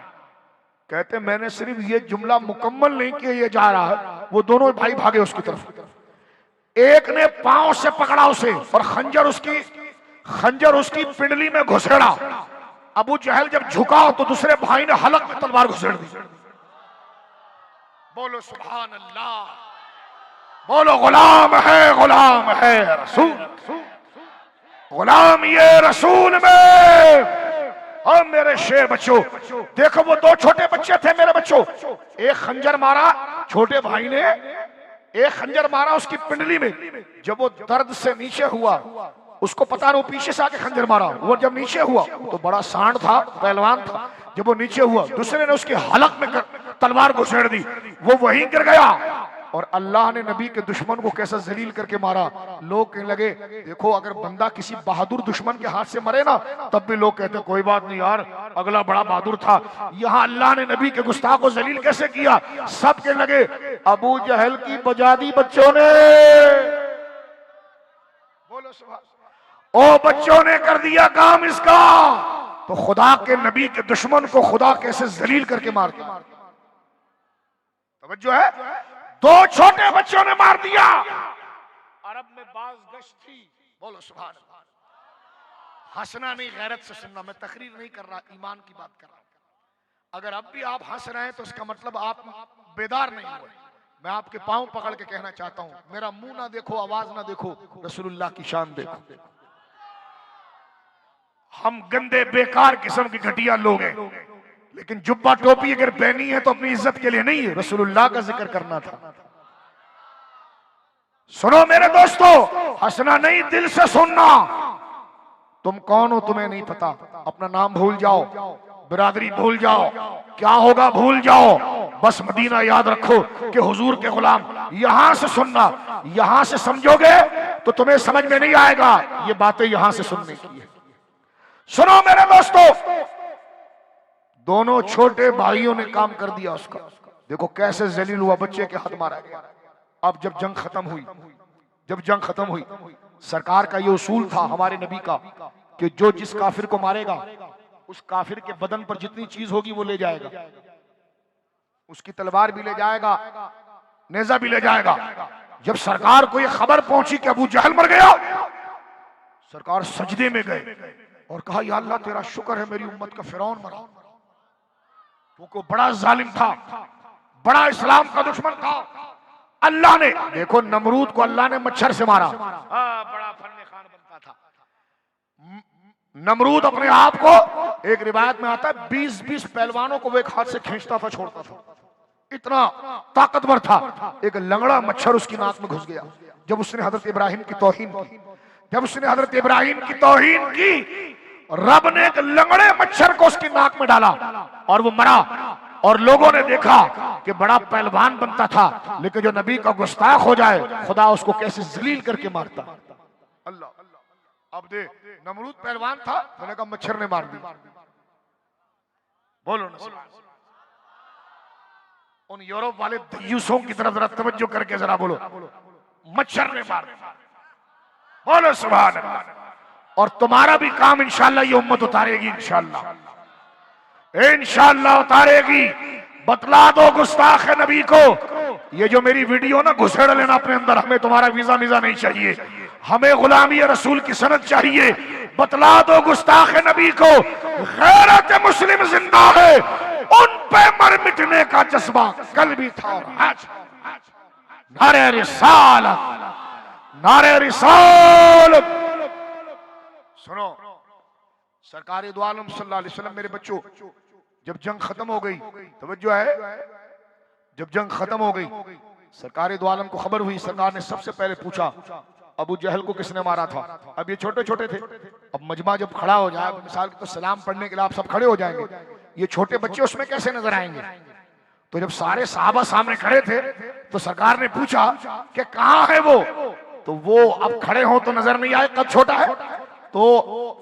कहते मैंने सिर्फ ये जुमला मुकम्मल नहीं किया, ये जा रहा है। वो दोनों भाई भागे उसकी तरफ। एक ने पांव से पकड़ा उसे और खंजर उसकी पिंडली में घुसेड़ा। अबू जहल जब झुका तो दूसरे भाई ने हलक में तलवार घुसेड़ दी। बोलो सुभान अल्लाह, बोलो गुलाम है रसूल, गुलाम ये रसूल में। और मेरे शेर बच्चों देखो, वो दो छोटे बच्चे थे मेरे बच्चों, एक खंजर मारा छोटे भाई ने, एक खंजर मारा उसकी पिंडली में। जब वो दर्द से नीचे हुआ, उसको पता नहीं, वो पीछे से आके खंजर मारा। वो जब नीचे हुआ तो बड़ा सांड था, पहलवान था। जब वो नीचे हुआ दूसरे ने उसके हलक में तलवार घुसेड़ दी। वो वहीं गिर गया। और अल्लाह ने नबी के दुश्मन को कैसा जलील करके मारा। लोग कहने लगे देखो अगर बंदा किसी बहादुर दुश्मन के हाथ से मरे ना, तब भी लोग कहते कोई बात नहीं यार, अगला बड़ा बहादुर था। यहाँ अल्लाह ने नबी के गुस्ताख को जलील कैसे किया। सब कहने लगे अबू जहल की बजा दी बच्चों ने। बोलो सुभान, ओ बच्चों ने कर दिया काम इसका। तो खुदा के नबी के दुश्मन को खुदा कैसे जलील करके मारते। तवज्जो है, 2 छोटे बच्चों ने मार दिया। अरब में बाज गश्त थी, बोलो सुभान अल्लाह। हंसना नहीं, गैरत से सुनना। मैं तकरीर नहीं कर रहा, ईमान की बात कर रहा हूं। अगर अब भी आप हंस रहे हैं तो इसका मतलब आप बेदार नहीं हुए। मैं आपके पांव पकड़ के कहना चाहता हूं, मेरा मुंह ना देखो, आवाज ना देखो, रसूलुल्लाह की शान देखो। हम गंदे बेकार किस्म के घटिया लोग हैं, लेकिन जुब्बा टोपी अगर पहनी है तो अपनी इज्जत के लिए नहीं है, रसूलुल्लाह का जिक्र करना था। सुनो मेरे दोस्तों, हंसना नहीं, दिल से सुनना। तुम कौन हो तुम्हें नहीं पता, अपना नाम भूल जाओ, बिरादरी भूल जाओ, क्या होगा भूल जाओ, बस मदीना याद रखो कि हुजूर के गुलाम। यहां से सुनना, यहां से समझोगे तो तुम्हें समझ में नहीं आएगा, ये बातें यहां से सुनने की है। सुनो मेरे दोस्तों, दोनों छोटे भाइयों ने काम कर दिया उसका। देखो कैसे जलील हुआ, बच्चे के हाथ मारा गया। अब जब जंग खत्म हुई, सरकार का ये उसूल था हमारे नबी का कि जो जिस काफिर को मारेगा उस काफिर के बदन पर जितनी चीज होगी वो ले जाएगा। उसकी तलवार भी ले जाएगा, नेजा भी ले जाएगा। जब सरकार को ये खबर पहुंची कि अबू जहल मर गया, सरकार सजदे में गए और कहा, या अल्लाह तेरा शुक्र है मेरी उम्मत का फिरौन मरा। वो बड़ा जालिम था, बड़ा इस्लाम का दुश्मन था। अल्लाह ने, देखो नमरूद को अल्लाह ने मच्छर से मारा। बड़ा फन्ने खान बनता था नमरूद अपने आप को। एक रिवायत में आता है 20-20 पहलवानों को वो एक हाथ से खींचता था, छोड़ता था, इतना ताकतवर था। एक लंगड़ा मच्छर उसकी नाक में घुस गया। जब उसने हजरत इब्राहिम की तौहीन की, रब ने एक लंगड़े मच्छर को उसकी नाक में डाला और वो मरा। और लोगों ने देखा कि बड़ा पहलवान बनता था, लेकिन जो नबी का गुस्ताख हो जाए खुदा उसको कैसे जलील करके मारता। अल्लाह, अब दे, नमरूद पहलवान था, मैंने कहा मच्छर ने मार दी। बोलो ना, उन यूरोप वाले दयूसों की तरफ जरा तवज्जो करके जरा बोलो, मच्छर ने मार दी। बोलो सुभान अल्लाह। और तुम्हारा भी काम इंशाअल्लाह ये उम्मत उतारेगी, इंशाअल्लाह उतारेगी। बतला दो गुस्ताख नबी को, ये जो मेरी वीडियो ना घुसेड़ लेना अपने अंदर। हमें तुम्हारा वीजा नहीं चाहिए, हमें गुलामी रसूल की सनद चाहिए। बतला दो गुस्ताख नबी को, गैरत मुस्लिम जिंदा है, उन पे मर मिटने का जज्बा कल भी था और आज। नारे रिसालत, नारे रिसालत। सुनो, सरकार दो आलम सल्लल्लाहु अलैहि वसल्लम, मेरे बच्चों, जब जंग खत्म हो गई, तवज्जो है, जब जंग खत्म हो गई, सरकार दो आलम को खबर हुई। सरकार ने सबसे पहले पूछा, अबू जहल को किसने मारा था? अब ये छोटे छोटे थे। अब मजमा जब खड़ा हो जाए, मिसाल के तो सलाम पढ़ने के लिए आप सब खड़े हो जाएंगे, ये छोटे बच्चे उसमें कैसे नजर आएंगे? तो जब सारे साहबा सामने खड़े थे तो सरकार ने पूछा कि कहाँ है वो? तो वो अब खड़े हो तो नजर नहीं आए, कद छोटा है। तो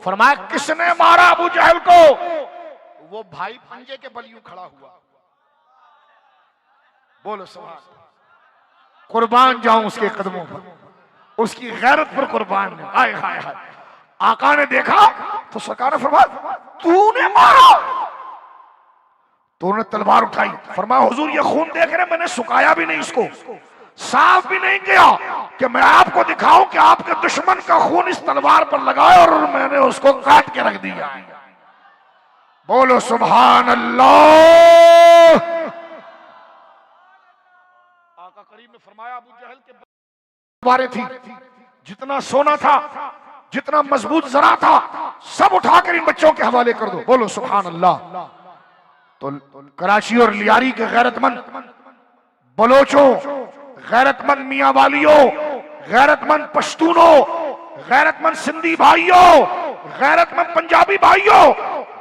फरमाया, किसने मारा अबू जहल को? वो भाई पंजे के बल यूं खड़ा हुआ। बोलो सुभान, कुर्बान जाऊं उसके कदमों पर, उसकी गैरत पर कुर्बान। हाय हाय हाय। आका ने देखा तो सरकार ने फरमाया, तूने मारा? तो उन्होंने तलवार उठाई। फरमाया, हुजूर ये खून देख रहे, मैंने सुखाया भी नहीं, इसको साफ भी नहीं किया कि मैं आपको दिखाऊं कि आपके दुश्मन का खून इस तलवार पर लगाया और मैंने उसको काट के रख दिया। बोलो सुभान अल्लाह। आका करीम ने फरमाया, अबू जहल के बारे थी, जितना सोना था, जितना मजबूत जरा था, सब उठाकर इन बच्चों के हवाले कर दो। बोलो सुभान अल्लाह। तो कराची और लियारी के गैरतमंद बलोचों, गैरतमंद मियां वालियों, गैरतमंद पश्तूनों, गैरतमंद सिंधी भाइयों, गैरतमंद पंजाबी भाइयों,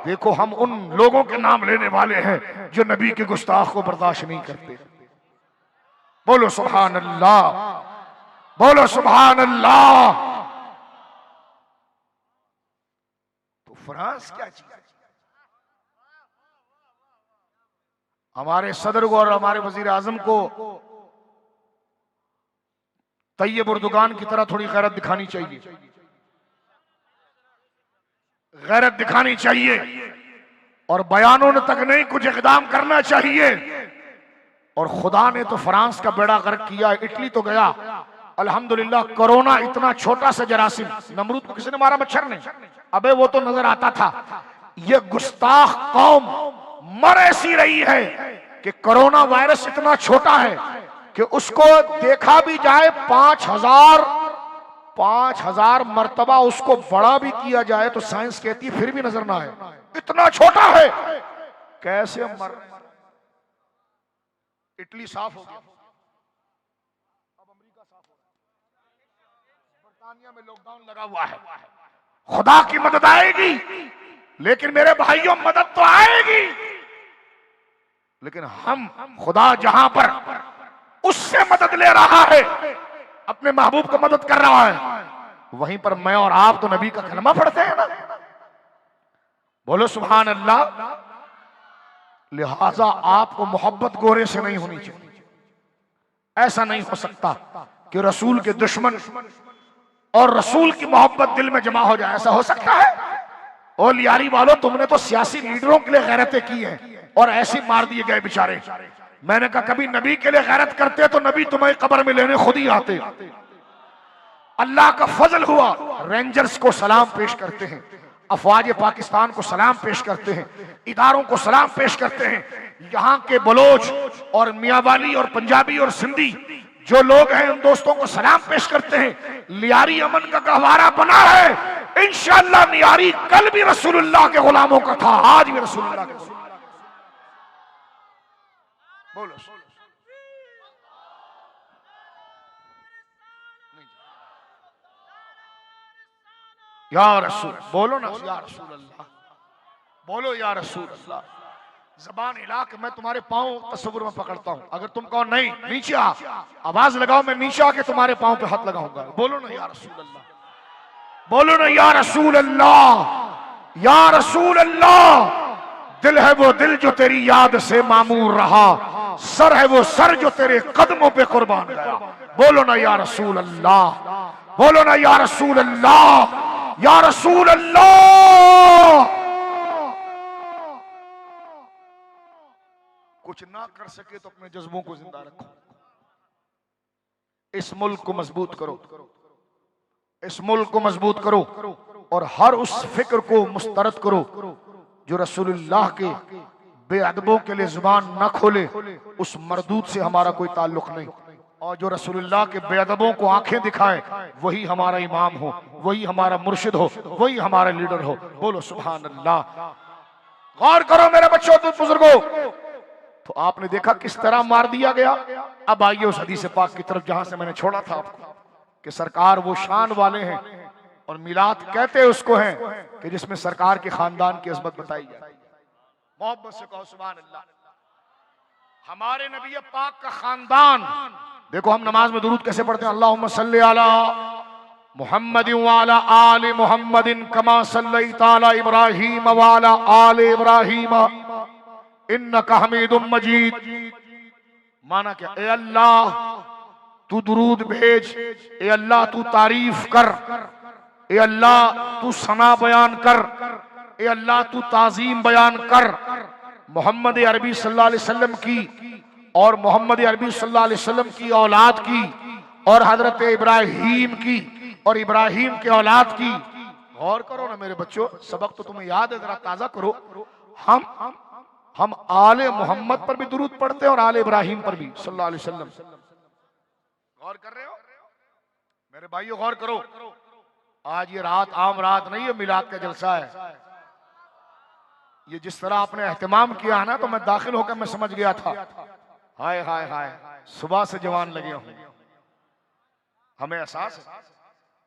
देखो हम उन लोगों के नाम लेने वाले हैं जो नबी के गुस्ताख को बर्दाश्त नहीं करते। बोलो सुभान अल्लाह, बोलो सुभान अल्लाह। तो फ्रांस क्या चीज? हमारे सदर को और हमारे वजीर आजम को तैयब उर्दुगान की तरह थोड़ी गैरत दिखानी चाहिए, गैरत दिखानी चाहिए और बयानों तक नहीं, कुछ इक़दाम करना चाहिए। और खुदा ने तो फ्रांस का बेड़ा गर्क किया, इटली तो गया। अल्हम्दुलिल्लाह कोरोना इतना छोटा सा जरासीम, नमरूद को किसी ने मारा? मच्छर ने। अबे वो तो नजर आता था। ये गुस्ताख कौम मर ऐसी रही है कि कोरोना वायरस इतना छोटा है कि उसको देखा भी जाए 5,000 मर्तबा उसको बड़ा भी किया जाए तो साइंस कहती है फिर भी नजर ना आए, इतना छोटा है। कैसे मर। इटली साफ हो गया, अब अमेरिका साफ हो रहा है, बर्तानिया में लॉकडाउन लगा हुआ है। खुदा की मदद आएगी, लेकिन मेरे भाइयों मदद तो आएगी, लेकिन हम खुदा जहां पर उससे मदद ले रहा है, अपने महबूब को मदद कर रहा है, वहीं पर मैं और आप तो नबी का कलमा पढ़ते हैं ना। बोलो सुभान अल्लाह। लिहाजा आपको मोहब्बत गोरे से नहीं होनी चाहिए। ऐसा नहीं हो सकता कि रसूल के दुश्मन और रसूल की मोहब्बत दिल में जमा हो जाए। ऐसा हो सकता है? ओ लियारी वालों, तुमने तो सियासी लीडरों के लिए गैरतें की हैं और ऐसे मार दिए गए बेचारे। मैंने कहा कभी नबी के लिए गैरत करते तो नबी तुम्हें कब्र में लेने खुद ही आते। अल्लाह का फजल हुआ, रेंजर्स को सलाम पेश करते हैं, अफवाज पाकिस्तान को सलाम पेश करते हैं, इदारों को सलाम पेश करते हैं। यहाँ के बलोच और मियांवाली और पंजाबी और सिंधी जो लोग हैं उन दोस्तों को सलाम पेश करते हैं। लियारी अमन का गहवारा बना है। इंशाअल्लाह लियारी कल भी रसूलुल्लाह के गुलामों का था, आज भी रसूलुल्लाह के। बोलो या रसूल, बोलो ना या रसूल अल्लाह, बोलो या रसूल अल्लाह। जबान हिला के मैं तुम्हारे पांव तस्वीर में पकड़ता हूं। अगर तुम कहो नहीं नीचे आ, आवाज लगाओ, मैं नीचे आके तुम्हारे पांव पे हाथ लगाऊंगा। बोलो ना या रसूल अल्लाह, बोलो ना या रसूल अल्लाह, या रसूल अल्लाह। दिल है वो दिल जो तेरी याद से मामूर रहा, सर है वो सर जो तेरे कदमों पे कुर्बान गया। बोलो ना या रसूल अल्लाह, बोलो ना या रसूल अल्लाह, या रसूल अल्लाह। कुछ ना कर सके तो अपने जज्बों को जिंदा रखो। इस मुल्क को मजबूत करो, इस मुल्क को मजबूत करो और हर उस फिक्र को मुस्तरद करो जो रसूलुल्लाह के बेअदबों के लिए जुबान न खोले। उस मरदूद से हमारा कोई ताल्लुक नहीं। और जो रसूलुल्लाह के बेअदबों को आंखें दिखाए वही हमारा इमाम हो, वही हमारा मुर्शिद हो, वही हमारा लीडर हो। बोलो सुभान अल्लाह। गौर करो मेरे बच्चों, तुम बुजुर्गों, तो आपने देखा किस तरह मार दिया गया। अब आइए उस हदीस पाक की तरफ जहां से मैंने छोड़ा था आपको, कि सरकार वो शान वाले हैं और मिलाद कहते उसको हैं कि जिसमें सरकार के खानदान की अजमत बताई जाए। मोहब्बत से कहो सुभान अल्लाह। हमारे नबी पाक का खानदान देखो, हम नमाज में दुरूद कैसे पढ़ते हैं? अल्लाहुम्मा सल्ली अला मुहम्मदिन व अला आलि मुहम्मदिन कमा सल्लैता अला इब्राहीम व अला आलि इब्राहीम इन्नका हमीदुम मजीद। माना क्या? ए अल्लाह तू दुरूद भेज, ए अल्लाह तू तारीफ कर, ए अल्लाह तू सना बयान कर, ए अल्लाह तू ताजीम बयान कर मोहम्मद अरबी सल्लल्लाहु अलैहि वसल्लम की और मोहम्मद अरबी सल्लल्लाहु अलैहि वसल्लम की औलाद की और हजरत इब्राहीम की और इब्राहीम के औलाद की। गौर करो ना मेरे बच्चों, सबक तो तुम्हें याद है, जरा ताजा करो। हम आले मोहम्मद पर भी दुरूद पढ़ते हैं और आले इब्राहीम पर भी सल्लल्लाहु अलैहि वसल्लम। गौर कर रहे हो मेरे भाइयों? गौर करो। आज ये रात आम रात नहीं है, मिलाद का जलसा है। ये जिस तरह आपने एहतमाम किया है ना, तो मैं दाखिल होकर मैं समझ गया था, हाय हाय हाय, सुबह से जवान लगे होंगे। हमें एहसास है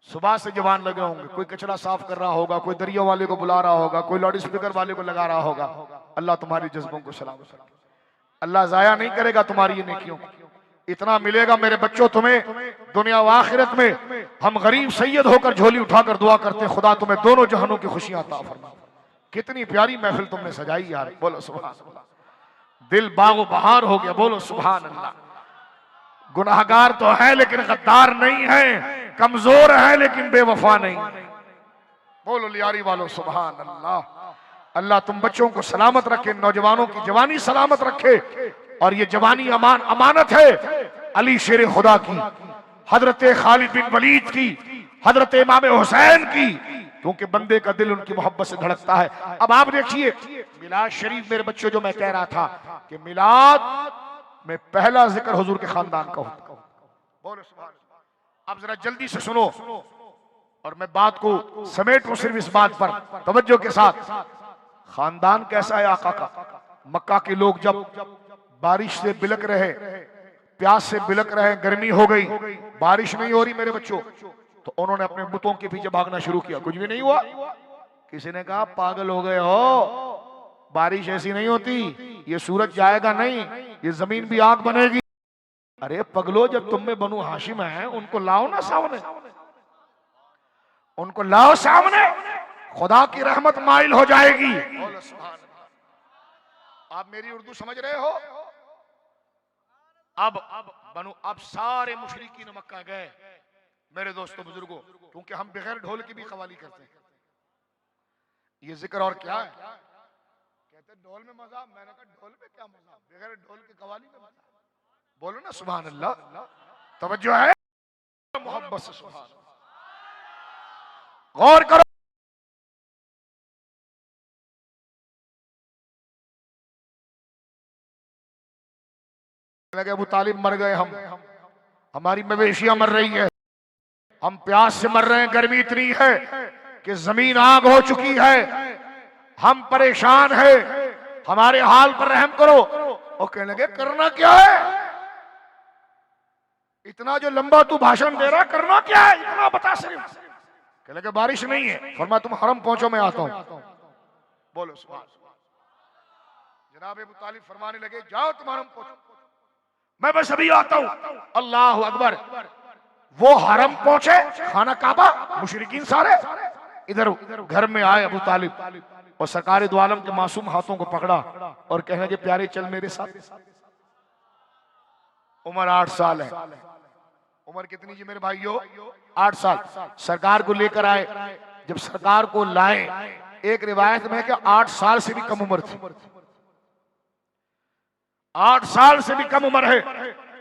सुबह से जवान लगे होंगे। कोई कचरा साफ कर रहा होगा, कोई दरिया वाले को बुला रहा होगा, कोई लाउड स्पीकर वाले को लगा रहा होगा। अल्लाह तुम्हारी जज्बों को सलामत रखे, अल्लाह जाया नहीं करेगा तुम्हारी ये नेकियों को। इतना मिलेगा मेरे बच्चों तुम्हें दुनिया व आखिरत में। हम गरीब सैयद होकर झोली उठाकर दुआ करते हैं, खुदा तुम्हें दोनों जहानों की खुशियां अता फरमा। कितनी प्यारी महफिल तुमने सजाई यार। बोलो सुभान अल्लाह। दिल बागो बहार हो गया। बोलो सुभान अल्लाह। गुनाहगार तो है लेकिन गद्दार नहीं है, कमजोर है लेकिन बेवफा नहीं। बोलो लियारी वालों सुभान अल्लाह। अल्लाह तुम बच्चों को सलामत रखे, नौजवानों की जवानी सलामत रखे, और ये जवानी अमानत है अली शेर खुदा की, हजरत खालिद बिन वलीद की, हजरत इमाम हुसैन की, क्योंकि बंदे का दिल उनकी मोहब्बत से धड़कता है। अब आप देखिए मिलाद शरीफ, मेरे बच्चों, जो मैं कह रहा था कि मिलाद में पहला जिक्र हुजूर के खानदान का होता है। बोलो सुभान अल्लाह। अब जरा जल्दी से सुनो और मैं बात को समेटूं सिर्फ इस बात पर तवज्जो के साथ। खानदान कैसा है आका का? मक्का के लोग जब बारिश से बिलक रहे, प्यास से बिलक रहे, गर्मी हो गई, बारिश नहीं हो रही मेरे बच्चों, तो उन्होंने अपने बुतों के पीछे भागना शुरू किया। कुछ भी नहीं हुआ। किसी ने कहा पागल हो गए हो, बारिश ऐसी नहीं होती, ये सूरज जाएगा नहीं, ये जमीन भी आग बनेगी। अरे पगलो, जब तुम में बनु हाशिम है, उनको लाओ ना सामने, उनको लाओ सामने, खुदा की रहमत माइल हो जाएगी। आप मेरी उर्दू समझ रहे हो? अब सारे मुशरिकीन मक्का गए मेरे दोस्तों बुजुर्गों, क्योंकि हम बगैर ढोल की भी कवाली करते हैं। ये जिक्र और क्या है? कहते ढोल में मजा। मैंने कहा ढोल में क्या मजा, बगैर ढोल की कवाली में मजा। बोलो ना सुभान अल्लाह। तवज्जो है मोहब्बत से, सुभान अल्लाह। गौर करो। लगे अबू तालिब मर गए, हमारी मवेशियां मर रही है, हम प्यास से मर रहे हैं, गर्मी इतनी है कि जमीन आग हो चुकी है, हम परेशान हैं, हमारे हाल पर रहम करो। और कहने लगे करना क्या है? इतना जो लंबा तू भाषण दे रहा, करना क्या है, इतना बता सिर्फ। कहने लगे बारिश नहीं है। फरमाया तुम हरम पहुंचो, मैं आता हूं। बोलो सुभान अल्लाह। जनाब अबू तालिब फरमाने लगे जाओ तुम हरम पहुंचो, मैं बस अभी आता हूं। अल्लाह अकबर। वो हरम पहुंचे, खाना काबा, मुशरिकीन सारे इधर घर में आए। अबू तालिब और सरकार दो आलम के मासूम हाथों को पकड़ा और कहने लगे प्यारे चल मेरे साथ। उम्र 8 साल है। उम्र कितनी जी मेरे भाइयों? 8 साल। सरकार को लेकर आए। जब सरकार को लाए, एक रिवायत में कि 8 साल से भी कम उम्र थी, 8 साल से भी कम उम्र है।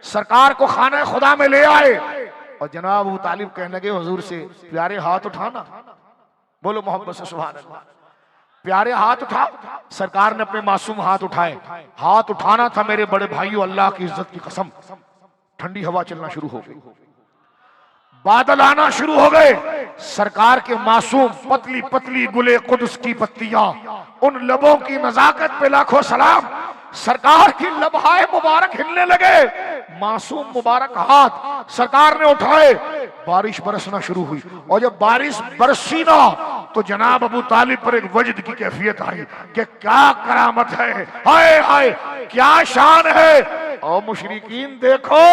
सरकार को खाना खुदा में ले आए और जनाब अबू तालिब कहने लगे हुजूर से प्यारे हाथ उठाना। बोलो मोहब्बत से सुभान अल्लाह। प्यारे हाथ उठा। सरकार ने अपने मासूम हाथ उठाए। हाथ उठाना था मेरे बड़े भाइयों, अल्लाह की इज्जत की कसम, ठंडी हवा चलना शुरू हो गई, बादल आना शुरू हो गए। सरकार के मासूम पतली पतली गुले कुदस की पत्तियां, उन लबों की नजाकत पे लाखों सलाम। सरकार की लबहाए मुबारक हिलने लगे, मासूम मुबारक हाथ सरकार ने उठाए। बारिश बरसना शुरू हुई और जब बारिश बरसी ना तो जनाब अबू तालिब पर एक वजद की कैफियत आई कि क्या करामत है, हाय हाय क्या शान है। और मुशरिकीन देखो,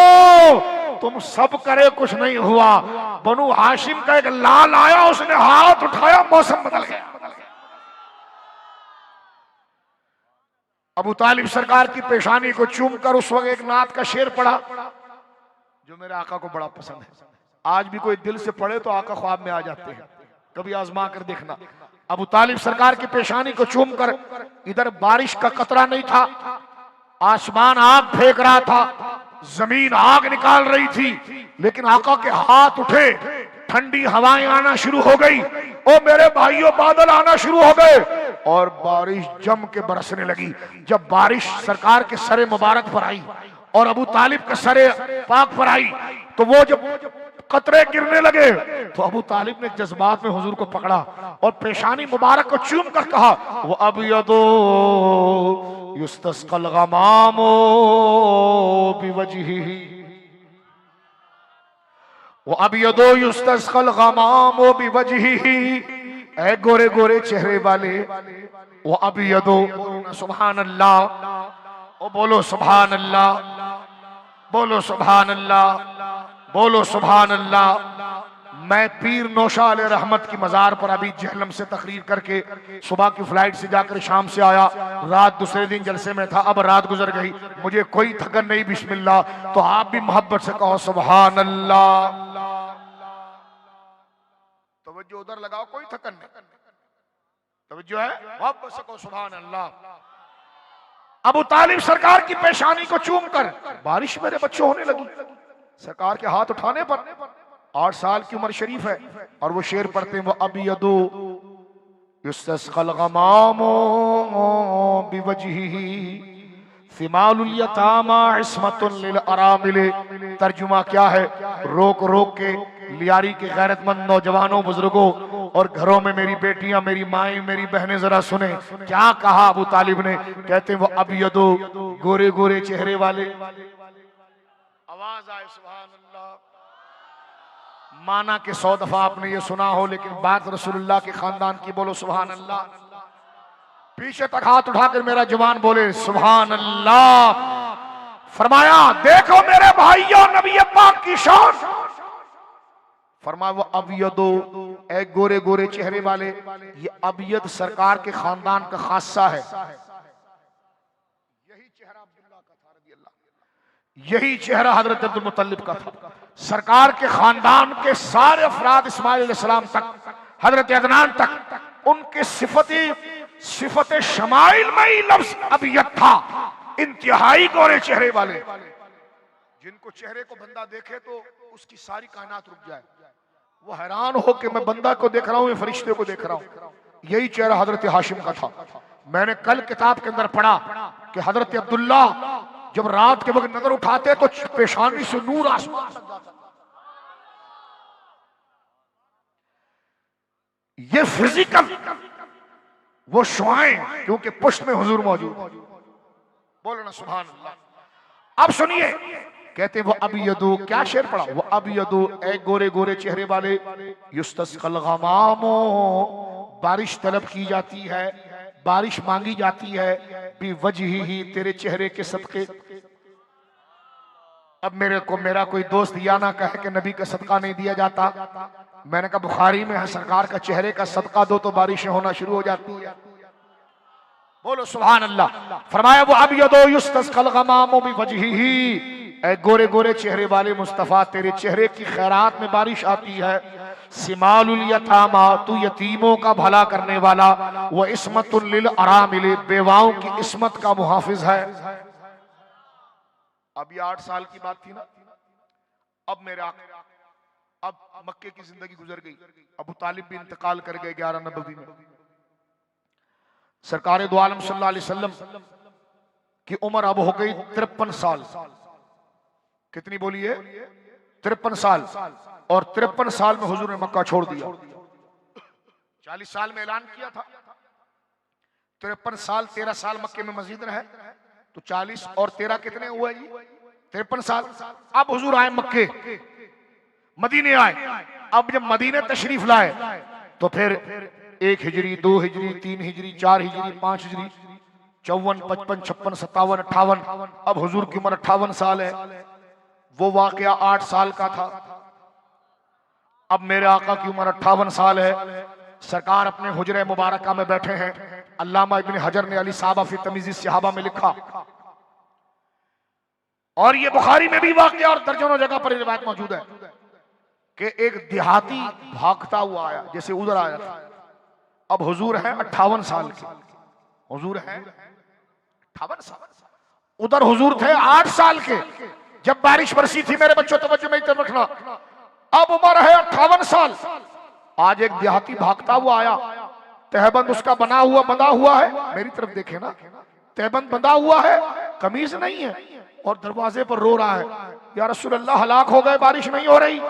तुम सब करे कुछ नहीं हुआ। बनु हाशिम का एक लाल आया, उसने हाथ उठाया, मौसम बदल गया। अबू तालिब सरकार की पेशानी को चूमकर उस वक्त एक नात का शेर पढ़ा जो मेरे आका को बड़ा पसंद है। आज भी कोई दिल से पढ़े तो आका ख्वाब में आ जाते हैं, कभी आजमा कर देखना। अबू तालिब सरकार की पेशानी को चूमकर, इधर बारिश का कतरा नहीं था, आसमान आग फेंक रहा था, जमीन आग निकाल रही थी, लेकिन आका के हाथ उठे, ठंडी हवाएं आना शुरू हो गई। ओ मेरे भाइयों, बादल आना शुरू हो गए और बारिश जम के बरसने लगी। जब बारिश सरकार के सरे मुबारक पर आई और अबू तालिब के सरे पाक पर आई, तो वो जब कतरे गिरने लगे तो अबू तालिब ने जज्बात में हुजूर को पकड़ा और पेशानी मुबारक को चूम कर कहा, वो अब यदो युस्तस्कल गमामो बिवजहिही, वो अब यदो युस्तस्कल गमामो बिवजहिही, ऐ गोरे गोरे चेहरे वाले, वो अब यदो, सुभान अल्लाह, ओ बोलो सुभान अल्लाह, बोलो सुभान अल्लाह, बोलो सुभान अल्लाह। मैं पीर नौशा अलैहि रहमत की मजार पर अभी जहलम से तकरीर करके सुबह की फ्लाइट से जाकर शाम से आया, रात दूसरे दिन जलसे में था, अब रात गुजर गई, मुझे कोई थकन नहीं, बिस्मिल्लाह। तो आप भी मोहब्बत से कहो सुभान अल्लाह। तवज्जो उधर लगाओ, कोई थकन नहीं, तवज्जो है, मोहब्बत से कहो सुभान अल्लाह। अबू तालिब सरकार की पेशानी को चूम कर, बारिश मेरे बच्चों होने लगी। सरकार के हाथ उठाने पर 8 साल की उम्र शरीफ है और वो शेर पढ़ते हैं, वो अबयदु युस्तस्क़ल ग़मामु बिवजहिही सिमालुल यतामा इस्मतुन लिल अरामिल। तर्जुमा क्या है? रोक रोक के लियारी के गैरतमंद नौजवानों, बुजुर्गों और घरों में मेरी बेटियां, मेरी माएं, मेरी बहनें जरा सुने क्या कहा अबू तालिब ने। कहते हैं वो अबयदु, गोरे गोरे चेहरे वाले। आवाज आए सुभान अल्लाह। माना कि 100 दफा आपने ये सुना हो, लेकिन बात रसूलुल्लाह के खानदान की, बोलो सुभान अल्लाह। पीछे तक हाथ उठाकर मेरा जवान बोले सुभान अल्लाह। फरमाया देखो मेरे भाइयों, नबी पाक की शान। फरमाया वो अबयदो, ए गोरे गोरे चेहरे वाले, ये अबयद सरकार के खानदान का खासा है। यही चेहरा अब्दुल्लाह का था रज़ी अल्लाह, यही चेहरा हजरत अब्दुल मुत्तलिब का था। सरकार के खानदान के सारे अफराद इस्माइल अलैहिस्सलाम तक, हजरत अदनान तक, उनके सिफत शमाइल में ही लफ्ज अबयद था। इंतहाई गोरे चेहरे वाले, जिनको चेहरे को बंदा देखे तो उसकी सारी कायनात रुक जाए, वो हैरान हो कि मैं बंदा को देख रहा हूं, फरिश्ते को देख रहा हूं। यही चेहरा हजरत हाशिम का था। मैंने कल किताब के अंदर पढ़ा कि हजरत अब्दुल्ला जब रात के वक्त नजर उठाते तो पेशानी से नूर आसमान तक जाता। ये फिजिकल वो शुआएं, क्योंकि पुष्ट में हुजूर मौजूद। बोलो ना सुभान अल्लाह। अब सुनिए, कहते वो अबयदु, क्या शेर पढ़ा? वो अबयदु, ए गोरे गोरे चेहरे वाले, युस्तस्क़ल ग़मामु, बारिश तलब की जाती है, बारिश मांगी जाती है, बिवजहिही, तेरे चेहरे के सदके। अब मेरा कोई दोस्त या ना कहे कि नबी का सदका नहीं दिया जाता। मैंने कहा बुखारी में है, सरकार का चेहरे का सदका दो तो बारिशें होना शुरू हो जाती है। बोलो सुभान अल्लाह। फरमाया वो अबयदु युस्तस्क़ल ग़मामु बिवजहिही, ऐ गोरे गोरे चेहरे वाले मुस्तफा, तेरे चेहरे की खैरात में बारिश आती है। सिमालुल यतामा, तू यतीमों का भला करने वाला, वो इस्मतुल लिल अरामिल, बेवाओं की इस्मत का मुहाफिज है। अब ये 8 साल की बात थी ना। अब मक्के की जिंदगी गुजर गई, अबू तालिब भी इंतकाल कर गए 11 नबवी में। सरकार दो आलम सल्लल्लाहु अलैहि वसल्लम की उम्र अब हो गई 53 साल। कितनी बोलिए? 53 साल। और 53 साल में हुजूर ने मक्का छोड़ दिया। 40 साल में ऐलान किया था, 53 साल 13 साल मक्के में मस्जिद रहे, तो 40 और 13 कितने हुए जी? 53 साल। अब हुजूर आए मक्के, मदीने आए। अब जब मदीने तशरीफ लाए तो फिर 1 हिजरी, 2 हिजरी, 3 हिजरी, 4 हिजरी, 5 हिजरी, 54, 55, 56, 57, 58। अब हुजूर की उम्र 58 साल है। वो वाकया 8 साल का था। अब मेरे आका की उम्र 58 साल है। सरकार अपने हुजरे मुबारका में बैठे हैं। अल्लामा इब्न हजर ने अली साहबा फी तमीज़ सहाबा में लिखा, और ये बुखारी में भी वाकया और दर्जनों जगह पर रिवायत मौजूद है कि एक देहाती भागता हुआ आया, जैसे उधर आया था। अब हुजूर है 58 साल के, हुजूर है 58 साल। उधर हुजूर थे 8 साल के जब बारिश बरसी थी। मेरे बच्चों तवज्जो मेरी तरफ रखना। अब उम्र है 58 साल। आज एक देहाती भागता हुआ आया, तहबंद उसका बंधा हुआ है। मेरी तरफ देखे ना, तहबंद बंधा हुआ है, कमीज नहीं है, और दरवाजे पर रो रहा है, या रसूल अल्लाह हलाक हो गए, बारिश नहीं हो रही,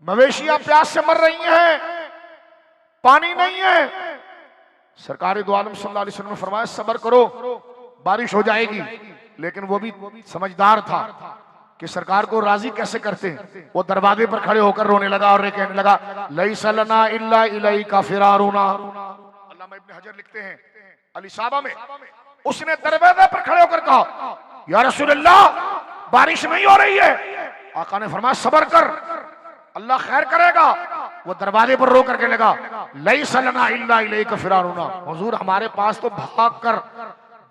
मवेशियां प्यास से मर रही हैं, पानी नहीं है। सरकार दो आलम सल्लल्लाहु अलैहि वसल्लम ने फरमाया सब्र करो, बारिश हो जाएगी। लेकिन वो भी समझदार था कि सरकार को राजी कैसे करते हैं। वो दरवाजे पर खड़े होकर रोने लगा और कहने लगा लैसा लना इल्ला इलैका फिरारुना। अल्लामा इब्न हजर लिखते हैं अली साहबा में, उसने दरवाजे पर खड़े होकर कहा या रसूल अल्लाह बारिश नहीं हो रही है। आका ने फरमाया सब्र कर, अल्लाह खैर करेगा। वो दरवाजे पर रो करके लगा लैसा लना इल्ला इलैका फिरारुना, हुजूर हमारे पास तो भाग कर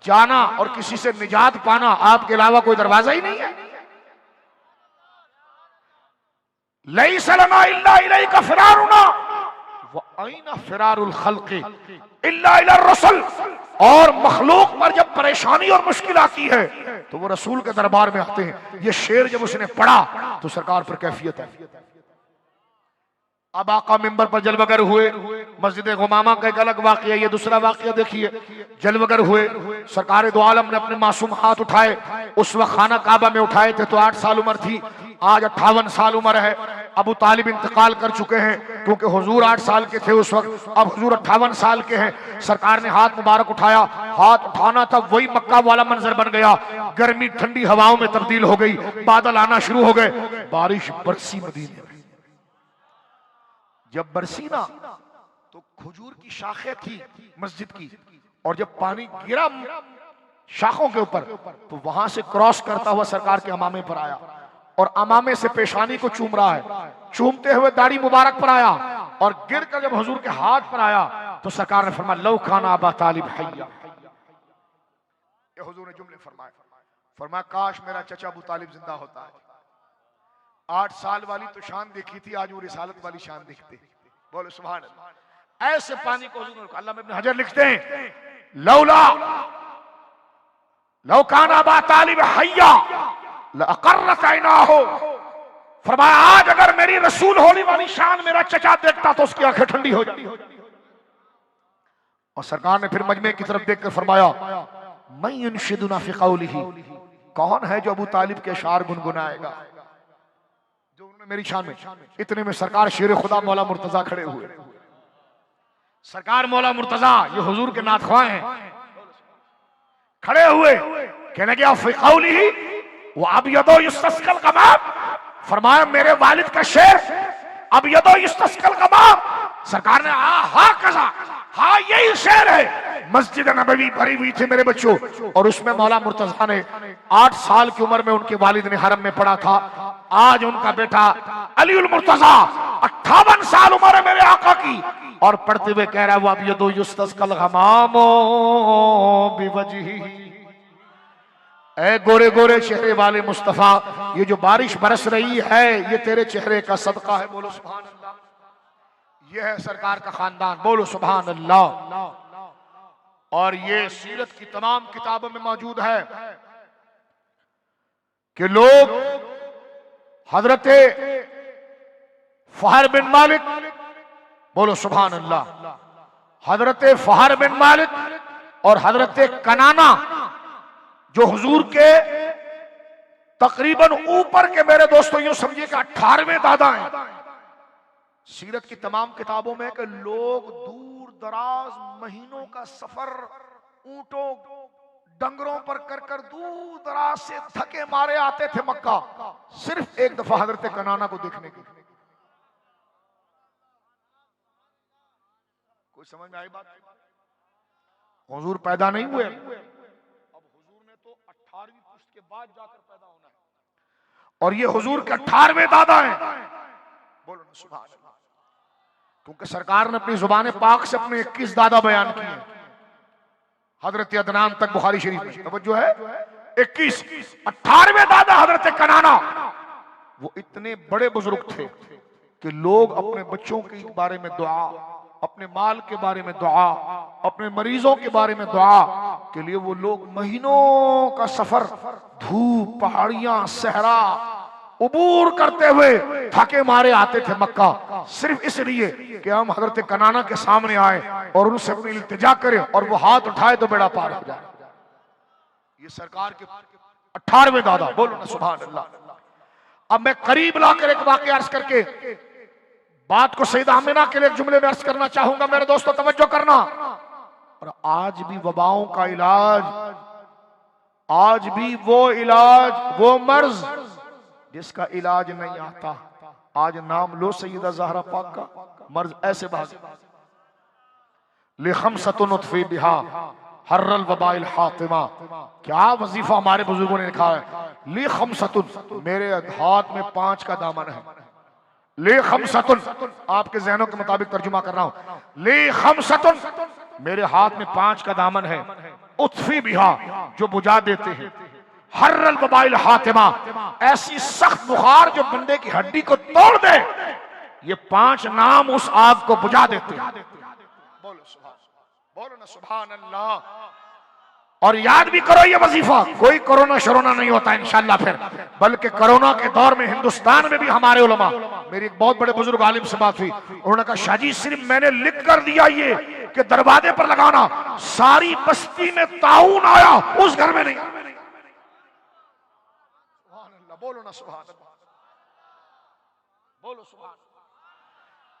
जाना और किसी से निजात पाना आपके अलावा कोई दरवाजा ही नहीं है। लैसा लना इल्ला इलैका फिरारुना व अईना फिरारुल खल्क़ि इल्ला इला रसूल। और मखलूक पर जब परेशानी और मुश्किल आती है तो वो रसूल के दरबार में आते हैं। ये शेर जब उसने पढ़ा तो सरकार पर कैफियत है। अब आका मिंबर पर जलवगर हुए, मस्जिद गुमामा का एक अलग वाकया, ये दूसरा वाकया देखिए। जलवगर हुए, सरकार दो आलम ने अपने मासूम हाथ उठाए। उस वक्त खाना काबा में उठाए थे तो 8 साल उम्र थी, आज 58 साल उम्र है। अबू तालिब इंतकाल कर चुके हैं क्योंकि हुजूर 8 साल के थे उस वक्त, अब हुजूर 58 साल के हैं। सरकार ने हाथ मुबारक उठाया, हाथ उठाना था वही मक्का वाला मंजर बन गया। गर्मी ठंडी हवाओं में तब्दील हो गई, बादल आना शुरू हो गए, बारिश बरसी मदीने में। जब बरसी ना तो खजूर की शाखें थी मस्जिद की, और जब पानी गिरा शाखों के ऊपर तो वहां से क्रॉस करता हुआ सरकार के अमामे पर आया और अमामे से पेशानी को चूम रहा है, चूमते हुए दाढ़ी मुबारक पर आया और गिर कर जब हुजूर के हाथ पर आया तो सरकार ने फरमाया लौ खाना अबा तालिब हैया। ये हुजूर ने जुमले फरमाए, फरमाया काश मेरा चचा अबू तालिब जिंदा होता है। 8 साल वाली तो शान देखी थी, आज वो रिसालत वाली शान देखते। बोलो सुभान अल्लाह। ऐसे पानी को हुजूर ने, अल्लामा इब्न हजर लिखते हैं लौला लौ काना अबा तालिब हैया लअक़र्रत ऐनाहु। फरमाया आज अगर मेरी रसूल होने वाली शान मेरा चचा देखता तो उसकी आंखें ठंडी हो जाती। और सरकार ने फिर मजमे की तरफ देखकर फरमाया मैं युनशिदुना फी क़ौलिही, कौन है जो अबू तालिब के अशार गुनगुनाएगा जो उन्होंने मेरी शान में। इतने में सरकार शेर खुदा मौला मुर्तजा खड़े हुए। सरकार मौला मुर्तजा ये हुजूर के नातख्वां हैं, खड़े हुए कहने लगे फी क़ौलिही वो अबयदो युस्तस्क़ल ग़माम। फरमाया मेरे वालिद का शेर अबयदो युस्तस्क़ल ग़माम। सरकार ने हा कहा, हाँ यही शेर है। मस्जिद नबवी भरी हुई थी मेरे बच्चों, और उसमें मौला मुर्तजा ने 8 साल की उम्र में उनके वालिद ने हरम में पढ़ा था। आज उनका बेटा अली उल मुर्तजा 58 साल उम्र है मेरे आका की, और पढ़ते हुए कह रहा है वो अबयदो युस्तस्क़ल ग़मामो बिवजही। ऐ गोरे गोरे चेहरे वाले मुस्तफा, ये जो बारिश बरस रही है ये तेरे चेहरे का सदका है। बोलो सुभान अल्लाह। ये है सरकार का खानदान, बोलो सुभान अल्लाह। और ये सीरत की तमाम किताबों में मौजूद है कि लोग हजरत फहर बिन मालिक, बोलो सुभान अल्लाह, हजरत फहर बिन मालिक और हजरत कनाना जो हुजूर के तकरीबन ऊपर के, मेरे दोस्तों यूं समझिए कि 18वें दादा हैं। सीरत की तमाम किताबों में कि लोग दूर दराज महीनों का सफर ऊंटों डंगरों पर कर कर दूर दराज से थके मारे आते थे मक्का, सिर्फ एक दफा हजरत कनाना को देखने के लिए। कोई समझ में आई बात? हुजूर पैदा नहीं हुए, अब हुजूर ने तो 18वीं पुश्त के बाद जाकर पैदा होना है, और ये हुजूर के 18वें दादा हैं। बोलो ना सुभान अल्लाह। क्योंकि सरकार ने अपनी जुबान पाक से अपने 21 दादा बयान किए, हजरत अदनान तक बुखारी शरीफ में तवज्जो है 21। 18वें दादा हजरत कनाना, वो इतने बड़े बुजुर्ग थे कि लोग अपने बच्चों के बारे में दुआ, अपने माल के बारे में दुआ, अपने मरीजों के बारे में दुआ के लिए वो लोग महीनों का सफर धूप पहाड़ियां सहरा उबूर करते हुए थके मारे आते थे मक्का, सिर्फ इसलिए कि हम हजरत कनाना के सामने आए और उनसे अपनी इल्तिजा करें और वो हाथ उठाए तो बेड़ा पार हो जाए। ये सरकार के 18वें दादा, बोलो ना सुभान अल्लाह। अब मैं करीब लाकर एक वाकया अर्ज करके बात को सईदा आमिना के लिए एक जुमले में अर्ज करना चाहूंगा, मेरे दोस्तों तवज्जो करना। और आज भी वबाओं का इलाज, आज भी वो इलाज, वो मर्ज जिसका इलाज नहीं आता, आज नाम लो सैयदा ज़हरा पाक का, मर्ज ऐसे भाग लिखमसतुन उत्फी बिहा हर्रल वबाइल हातिमा। क्या वजीफा हमारे बुजुर्गों ने लिखा है, लिखमसतुन, मेरे हाथ में 5 का दामन है। लिखमसतुन, आपके ज़हनों के मुताबिक तर्जुमा कर रहा हूं, लिखमसतुन, मेरे हाथ में 5 का दामन है, उत्फी बिहा, जो बुझा देते हैं, हर्रल वबाइल हातिमा, ऐसी सख्त बुखार जो बंदे की हड्डी को तोड़ दे, ये 5 नाम उस आग को बुझा देते हैं। बोलो सुभान, बोलो ना सुभान अल्लाह। और याद भी करो ये वजीफा, कोई कोरोना शरोना नहीं होता इंशाल्लाह फिर, बल्कि कोरोना के दौर में हिंदुस्तान में भी हमारे उलमा, मेरी एक बहुत बड़े बुजुर्ग आलिम से बात हुई, उन्होंने कहा शाह जी सिर्फ मैंने लिख कर दिया ये कि दरवाजे पर लगाना, सारी बस्ती में ताउन आया, उस घर में नहीं। बोलो ना सुभान अल्लाह, बोलो सुभान।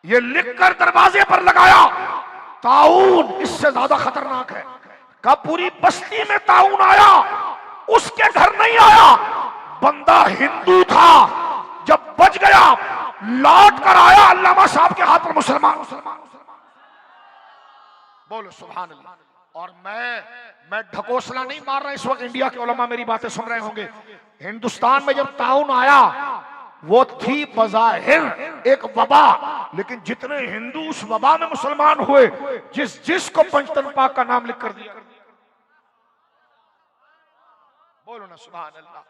ये लिखकर दरवाजे पर लगाया, ताउन इससे ज्यादा खतरनाक है। कब पूरी बस्ती में ताउन आया, उसके घर नहीं आया, बंदा हिंदू था, जब बच गया लौट कर आया अल्लामा साहब के हाथ पर मुसलमान। बोलो सुभान अल्लाह। और मैं ढकोसला नहीं मार रहा, इस वक्त इंडिया के उलमा मेरी बातें सुन रहे होंगे। हिंदुस्तान में जब ताउन आया, वो थी बज़ाहिर एक वबा, लेकिन जितने हिंदू उस वबा में मुसलमान हुए, जिसको पंचतन पाक का नाम लिख कर दिया। बोलो ना सुभान अल्लाह।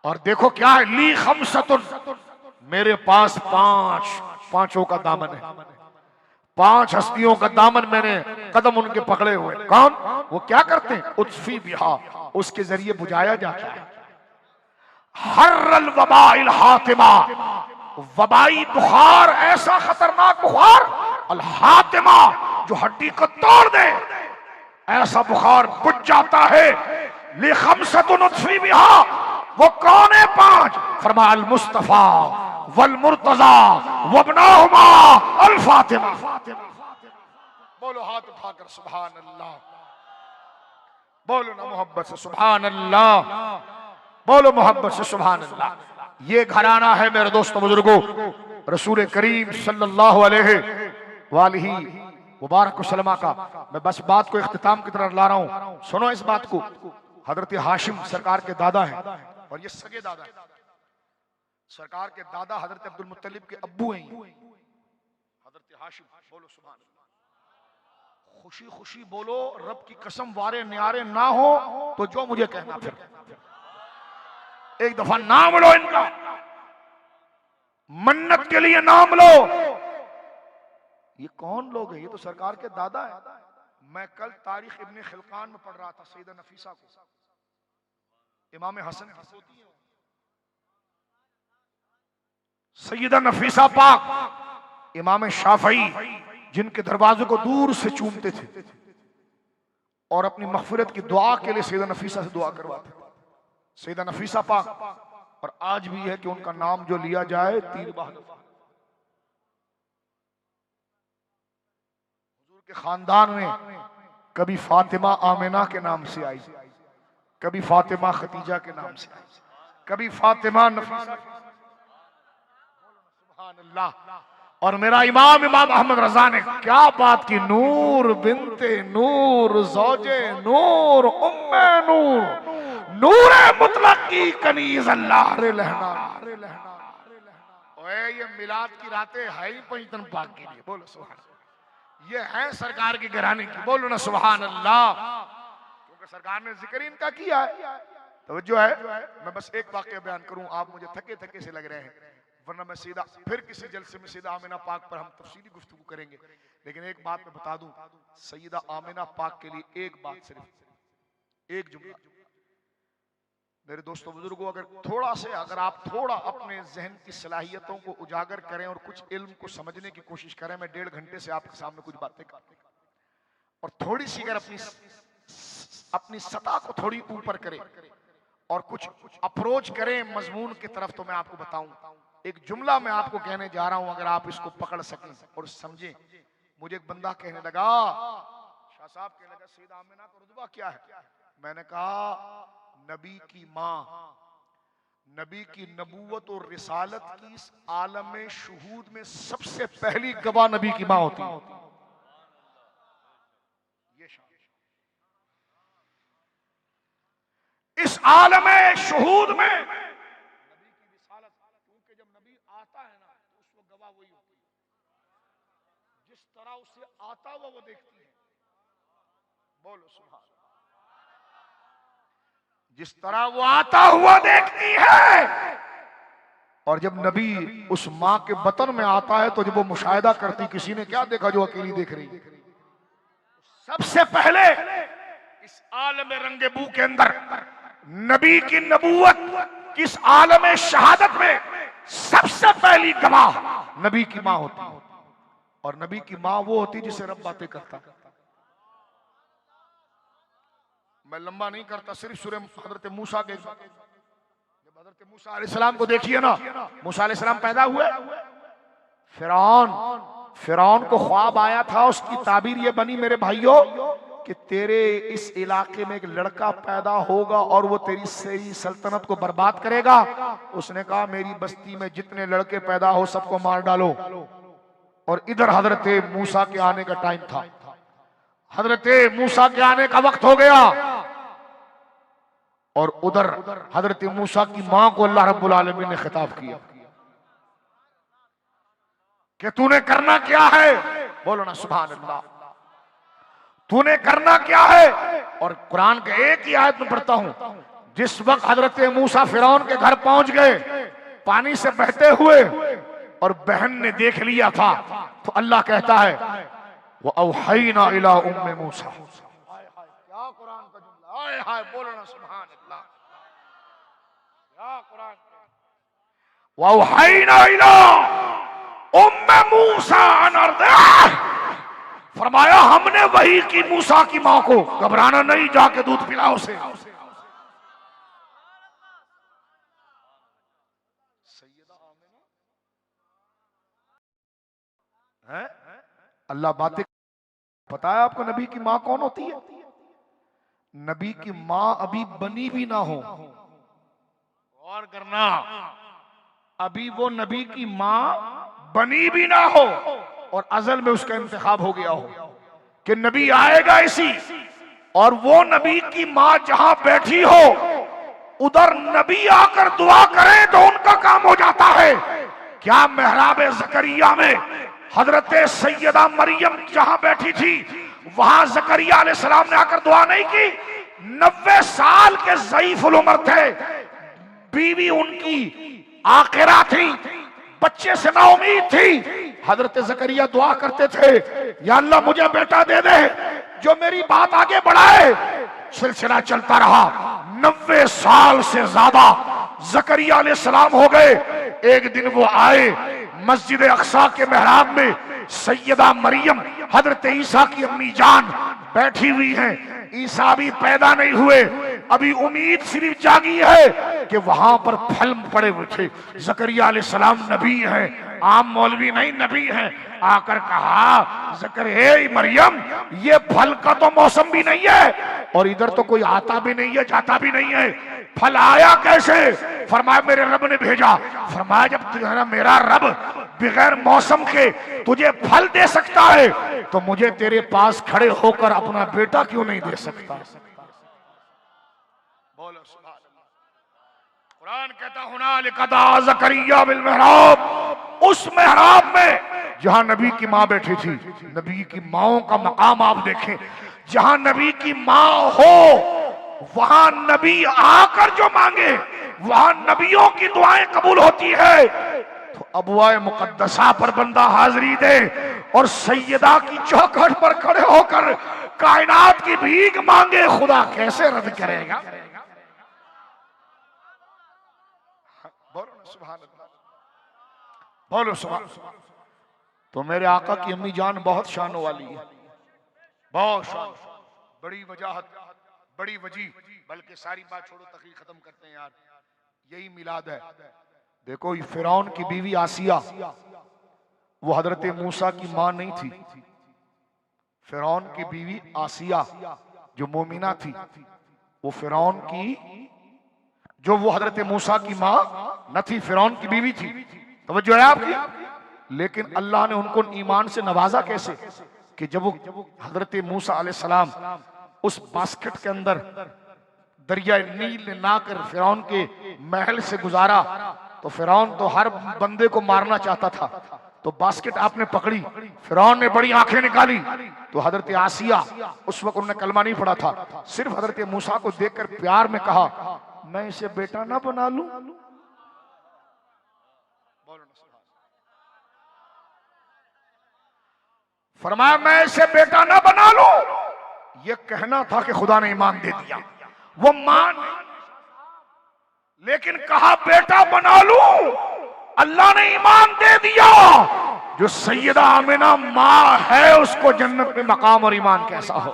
और देखो क्या है, ली खमसतुन, मेरे पास 5 का दामन है, 5 हस्तियों का दामन मैंने कदम उनके पकड़े हुए। कौन? वो क्या करते हैं? उत्फी बिहा, उसके जरिए बुझाया जाता है। हर्रल वबाइल हातिमा, वबाई बुखार, ऐसा खतरनाक बुखार, अल हातिमा, जो हड्डी को तोड़ दे, ऐसा बुखार बुझ जाता है। लिखमसतुन उत्फी बिहा, वो कौन है 5? फरमा अल मुस्तफा वल मुर्तजा वबनाहुमा अल फातिमा। बोलो हाथ उठाकर सुभान अल्लाह, बोलो ना मोहब्बत से सुभान अल्लाह, बोलो मोहब्बत से सुभान अल्लाह। ये घराना है मेरे दोस्तों बुजुर्गों, रसूल करीम सल्लल्लाहु अलैहि मुबारक वसल्लम का। मैं बस बात को इख्तिताम की तरफ ला रहा हूं, सुनो इस बात को। हजरत हाशिम सरकार के दादा हैं, और ये सगे दादा हैं। सरकार के दादा हजरत अब्दुल मुत्तलिब के अब्बू हैं हजरत हाशिम। बोलो सुभान अल्लाह। खुशी खुशी बोलो, रब की कसम वारे न्यारे ना हो तो जो मुझे कहना, फिर एक दफा नाम लो इनका, मन्नत के लिए नाम लो। ये कौन लोग हैं? ये तो सरकार के दादा है। मैं कल तारीख इब्ने खिलकान में पढ़ रहा था, सैयदा नफीसा को, इमाम हसन की पोती है सैयदा नफीसा पाक, इमाम शाफई, जिनके दरवाजे को दूर से चूमते थे और अपनी मगफिरत की दुआ के लिए सैयदा नफीसा से दुआ करवाते थे, सैयदा नफीसा पाक। और आज भी है कि उनका नाम जो लिया जाए तीर बहादुर। हुजूर के खानदान में कभी फातिमा आमिना के नाम से आई, कभी फातिमा खतीजा के नाम से आई, कभी फातिमा नफीसा। सुभान अल्लाह। और मेरा इमाम अहमद रजा ने क्या बात की, नूर बिनते नूर ज़ौजे नूर उम्मे नूर, नूरे मुतलक की कनीज अल्लाह रे लहना। ओए ये मिलाद की रातें है ही पंचतन पाक के लिए। बोलो सुभान अल्लाह। ये है सरकार के घराने की। बोलो ना सुभान अल्लाह, क्योंकि सरकार ने जिक्र इनका किया है। तवज्जो है। मैं बस एक वाकया बयान करूं, आप मुझे थके थके से लग रहे हैं, वरना मैं सीधा फिर किसी जलसे में सीधा आमिना पाक पर हम तफसीली गुफ्तगू करेंगे। लेकिन एक बात मैं बता दूं, सैयदा आमिना पाक के लिए एक बात, सिर्फ एक जुमला। मेरे दोस्तों बुजुर्गों, अगर आप थोड़ा अपने जहन की सलाहियतों को उजागर करें और कुछ इल्म को समझने की कोशिश करें, मैं 1.5 घंटे से आपके सामने कुछ बातें करते, और थोड़ी सी अगर अपनी सतह को थोड़ी ऊपर करें और कुछ अप्रोच करें मजमून की तरफ, तो मैं आपको बताऊं, एक जुमला मैं आपको कहने जा रहा हूं, अगर आप इसको पकड़ सकें और समझें। मुझे एक बंदा कहने लगा, शाह साहब कहने लगा, सैयदा आमिना का रुतबा क्या है? मैंने कहा, नबी की माँ, नबी की नबूवत और रिसालत की इस आलम शुहूद में सबसे पहली गवाह नबी की माँ होती है। इस आलम शुहूद में नबी की रिसालत, क्योंकि जब नबी आता है ना तो उस वक्त गवाह वही होती है, जिस तरह उसे आता हुआ वो देखती है। बोलो सुभान, जिस तरह वो आता हुआ देखती है, और जब नबी उस माँ के बतन में आता है तो जब वो मुशाहिदा करती, किसी ने क्या देखा जो अकेली देख रही, सबसे पहले इस आलम रंगे बू के अंदर नबी की नबूवत की इस आलम शहादत में सबसे पहली गवाह नबी की माँ होती है। और नबी की माँ वो होती जिसे रब बातें करता। मैं लंबा नहीं करता, सिर्फ सूरह हजरत मूसा के, जब हजरत मूसा अलैहिस्सलाम को देखिए ना, मूसा अलैहिस्सलाम पैदा हुए, फिरौन को ख्वाब आया था, उसकी ताबीर ये बनी मेरे भाइयों कि तेरे इस इलाके में एक लड़का पैदा होगा और वो तेरी सारी सल्तनत को बर्बाद करेगा। उसने कहा मेरी बस्ती में जितने लड़के पैदा हो सबको मार डालो। और इधर हजरत मूसा के आने का टाइम था, हजरत मूसा के आने का वक्त हो गया। और उधर हजरत मूसा की मां को अल्लाह रब्बुल आलमीन ने खिताब किया कि तूने करना क्या है। बोलो ना सुभान अल्लाह, तूने करना क्या है। और कुरान के एक ही आयत में पढ़ता हूं, जिस वक्त हजरत मूसा फिरौन के घर पहुंच गए पानी से बहते हुए और बहन ने देख लिया था, तो अल्लाह कहता है वो औहैना इला उम्मे मूसा। क्या कुरान का जुमला, हाय हाय, बोलो ना सुभान अल्लाह। क्या कुरान, वो औहैना इला उम्मे मूसा अन अर्दिह, फरमाया हमने वही की मूसा की मां को, घबराना नहीं, जाके दूध पिलाओ उसे। अल्लाह बातें, पता है आपको नबी की मां कौन होती है? नबी की मां अभी बनी भी ना हो, और करना, अभी वो नबी की मां बनी भी ना हो और अजल में उसका इंतखाब हो गया हो कि नबी आएगा इसी, और वो नबी की मां जहां बैठी हो उधर नबी आकर दुआ करे तो उनका काम हो जाता है। क्या मेहराब ज़करिया में हजरत सैयदा मरियम जहां बैठी थी वहां ज़करिया अलैहिस्सलाम ने आकर दुआ नहीं की? 90 साल के ज़ईफ उम्र थे, बीवी उनकी आखिरा थी, बच्चे से ना उम्मीद थी। हजरत ज़करिया दुआ करते थे, या अल्लाह मुझे बेटा दे दे जो मेरी बात आगे बढ़ाए। सिलसिला चलता रहा, 90 साल से ज्यादा ज़करिया अलैहिस्सलाम हो गए। एक दिन वो आए, मस्जिद अक्सा के मेहराब में सैयदा मरियम हजरत ईसा की अम्मी जान बैठी हुई हैं। ईसा भी पैदा नहीं हुए, अभी उम्मीद सिर्फ जागी है कि वहां पर फल पड़े हुए थे। ज़करिया अलैहिस्सलाम नबी हैं, आम मौलवी नहीं, नबी हैं। आकर कहा ज़करिया मरियम ये फल का तो मौसम भी नहीं है और इधर तो कोई आता भी नहीं है जाता भी नहीं है, फल आया कैसे? फरमाया मेरे रब ने भेजा। फरमाया जब मेरा रब बगैर मौसम के तुझे फल दे सकता है तो मुझे तेरे पास खड़े होकर अपना बेटा क्यों नहीं दे सकता? बोलो सुभान अल्लाह। कुरान कहता हुनालिका दा ज़करिया बिल मेहराब, उस मेहराब में जहां नबी की मां बैठी थी। नबी की माओं का मकाम आप देखें, जहां नबी की मां हो वहां नबी आकर जो मांगे वहां नबियों की दुआएं कबूल होती है। तो अबुआए मुकद्दसा पर बंदा हाजिरी दे और सैयदा की चौखट पर खड़े होकर कायनात की भीख मांगे, खुदा कैसे रद्द करेगा? बोलो सुभान अल्लाह, बोलो सुभान। तो मेरे आका की अम्मी जान बहुत शान वाली है, बहुत शान, बड़ी वजाहत, बड़ी वजी। बल्कि सारी बात छोड़ो, तकरीर खत्म करते हैं यार, यही मिलाद है। देखो फिरौन की बीवी आसिया वो हजरत मूसा की मां नहीं थी। फिरौन की बीवी आसिया जो मोमिना थी वो फिरौन की, जो वो हजरत मूसा की मां न थी, फिरौन की बीवी थी। तवज्जो है आपकी। लेकिन अल्लाह ने उनको ईमान से नवाजा कैसे कि जब वो हजरत मूसा अलैहिस्सलाम उस बास्केट के अंदर दरिया नील ने ना कर फिरौन के महल से गुजारा, तो फिरौन तो हर बंदे को मारना चाहता था। तो बास्केट आपने पकड़ी, फिरौन ने बड़ी आंखें निकाली, तो हजरत आसिया, उस वक्त उन्होंने कलमा नहीं पढ़ा था, सिर्फ हजरत मूसा को देखकर प्यार में कहा मैं इसे बेटा ना बना लूं? फरमाया मैं इसे बेटा ना बना लूं, ये कहना था कि खुदा ने ईमान दे दिया, वो मान, लेकिन कहा बेटा बना लूं, अल्लाह ने ईमान दे दिया। जो सैयदा आमिना मां है उसको जन्नत में मकाम और ईमान कैसा हो।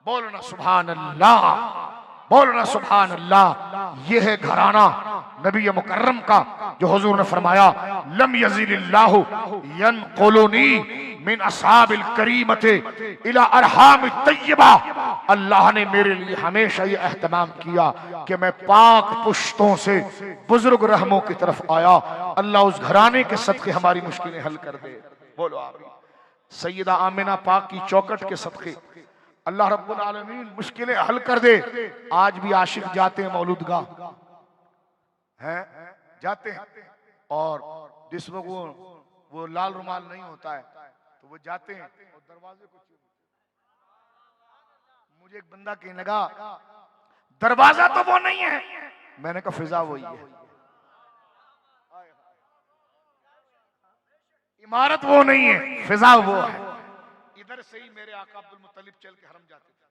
बोलो ना सुभान अल्लाह, बोलो ना सुभान अल्लाह। यह है घराना नबी मुकर्रम का, जो हुजूर ने फरमाया लम यज़िलिल्लाहु यनक़ुलुनी मिन अस्हाबिल करीमति इला अरहाम तय्यबा। अल्लाह ने मेरे लिए हमेशा ये एहतमाम किया कि मैं पाक पुश्तों से बुजुर्ग रहमों की तरफ आया। अल्लाह उस घराने के सदके हमारी मुश्किलें हल कर दे। बोलो आमीन। सैयदा आमिना पाक की चौकट के सदके अल्लाह रब्बुल आलमीन मुश्किलें हल कर दे। आज भी आशिक जाते हैं मौलूदगाह, हैं जाते हैं, और जिसमें वो लाल रुमाल नहीं होता है तो वो जाते हैं और दरवाजे को, मुझे एक बंदा कहने लगा दरवाजा तो वो नहीं है, मैंने कहा फिजा वही है, इमारत वो नहीं है, फिजा वो है। इधर से ही मेरे आका अब्दुल मुत्तलिब चल के हरम जाते थे,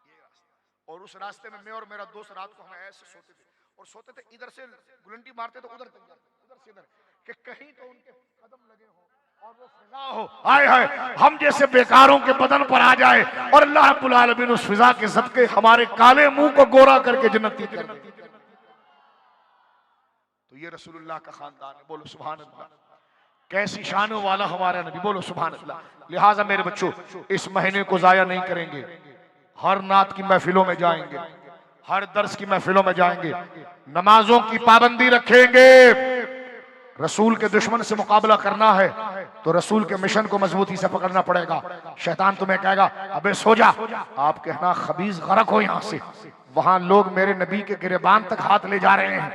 ये रास्ता, और उस रास्ते में मैं और मेरा दोस्त रात को हम ऐसे सोते थे, और सोते थे इधर से गुलंटी मारते तो उधर तक जाते, उधर से इधर, कि कहीं तो उनके कदम लगे हो और वो फिजा हो, हाय हाय हम जैसे बेकारों के बदन पर आ जाए, और अल्लाह रब्बुल आलमीन उस फिजा के सदके हमारे काले मुंह को गोरा करके जन्नती कर दे। तो ये रसूलुल्लाह का खानदान है। बोलो सुभान अल्लाह। कैसी शानों वाला हमारा नबी। बोलो सुभान अल्लाह। लिहाजा मेरे बच्चों इस महीने को जाया नहीं करेंगे, हर नात की महफिलों में जाएंगे, हर दर्स की महफिलों में जाएंगे, नमाजों की पाबंदी रखेंगे। रसूल के दुश्मन से मुकाबला करना है तो रसूल के मिशन को मजबूती से पकड़ना पड़ेगा। शैतान तुम्हें कहेगा अबे सो जा, आप कहना खबीज गरक हो यहां से, वहां लोग मेरे नबी के गिरेबान तक हाथ ले जा रहे हैं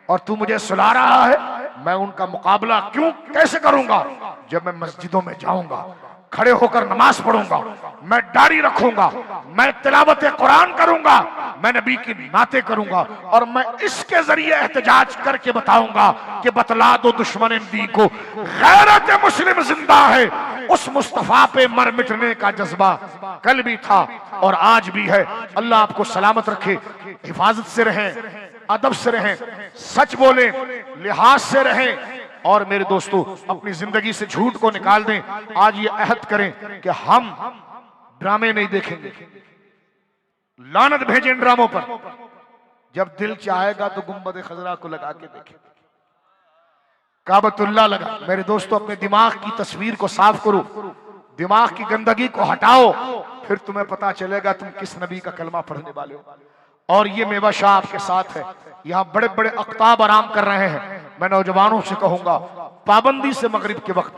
और तू मुझे सुला रहा है, मैं उनका मुकाबला क्यों कैसे करूंगा। जब मैं मस्जिदों में जाऊंगा, खड़े होकर नमाज पढ़ूंगा, मैं दाढ़ी रखूंगा, मैं तिलावत कुरान करूंगा, मैं नबी की नाते करूंगा, और मैं इसके जरिए एहतजाज करके बताऊंगा कि बतला दो दुश्मन दी को गैरत मुस्लिम जिंदा है। उस मुस्तफा पे मर मिटने का जज्बा कल भी था और आज भी है। अल्लाह आपको सलामत रखे, हिफाजत से रहें, अदब से रहें, सच बोलें, लिहाज से रहें, और मेरे दोस्तों अपनी जिंदगी से झूठ को निकाल दें। आज ये अहद करें कि हम ड्रामे नहीं देखेंगे, लानत भेजें ड्रामों पर। जब दिल चाहेगा तो गुंबद खजरा को लगा के देखें, काबतुल्लाह लगा। मेरे दोस्तों अपने दिमाग की तस्वीर को साफ करो, दिमाग की गंदगी को हटाओ, फिर तुम्हें पता चलेगा तुम किस नबी का कलमा पढ़ने वाले हो। और ये मेवा शाह आपके साथ है, यहाँ बड़े बड़े अख्ताब आराम कर रहे हैं। मैं नौजवानों से कहूंगा पाबंदी से मगरिब के वक्त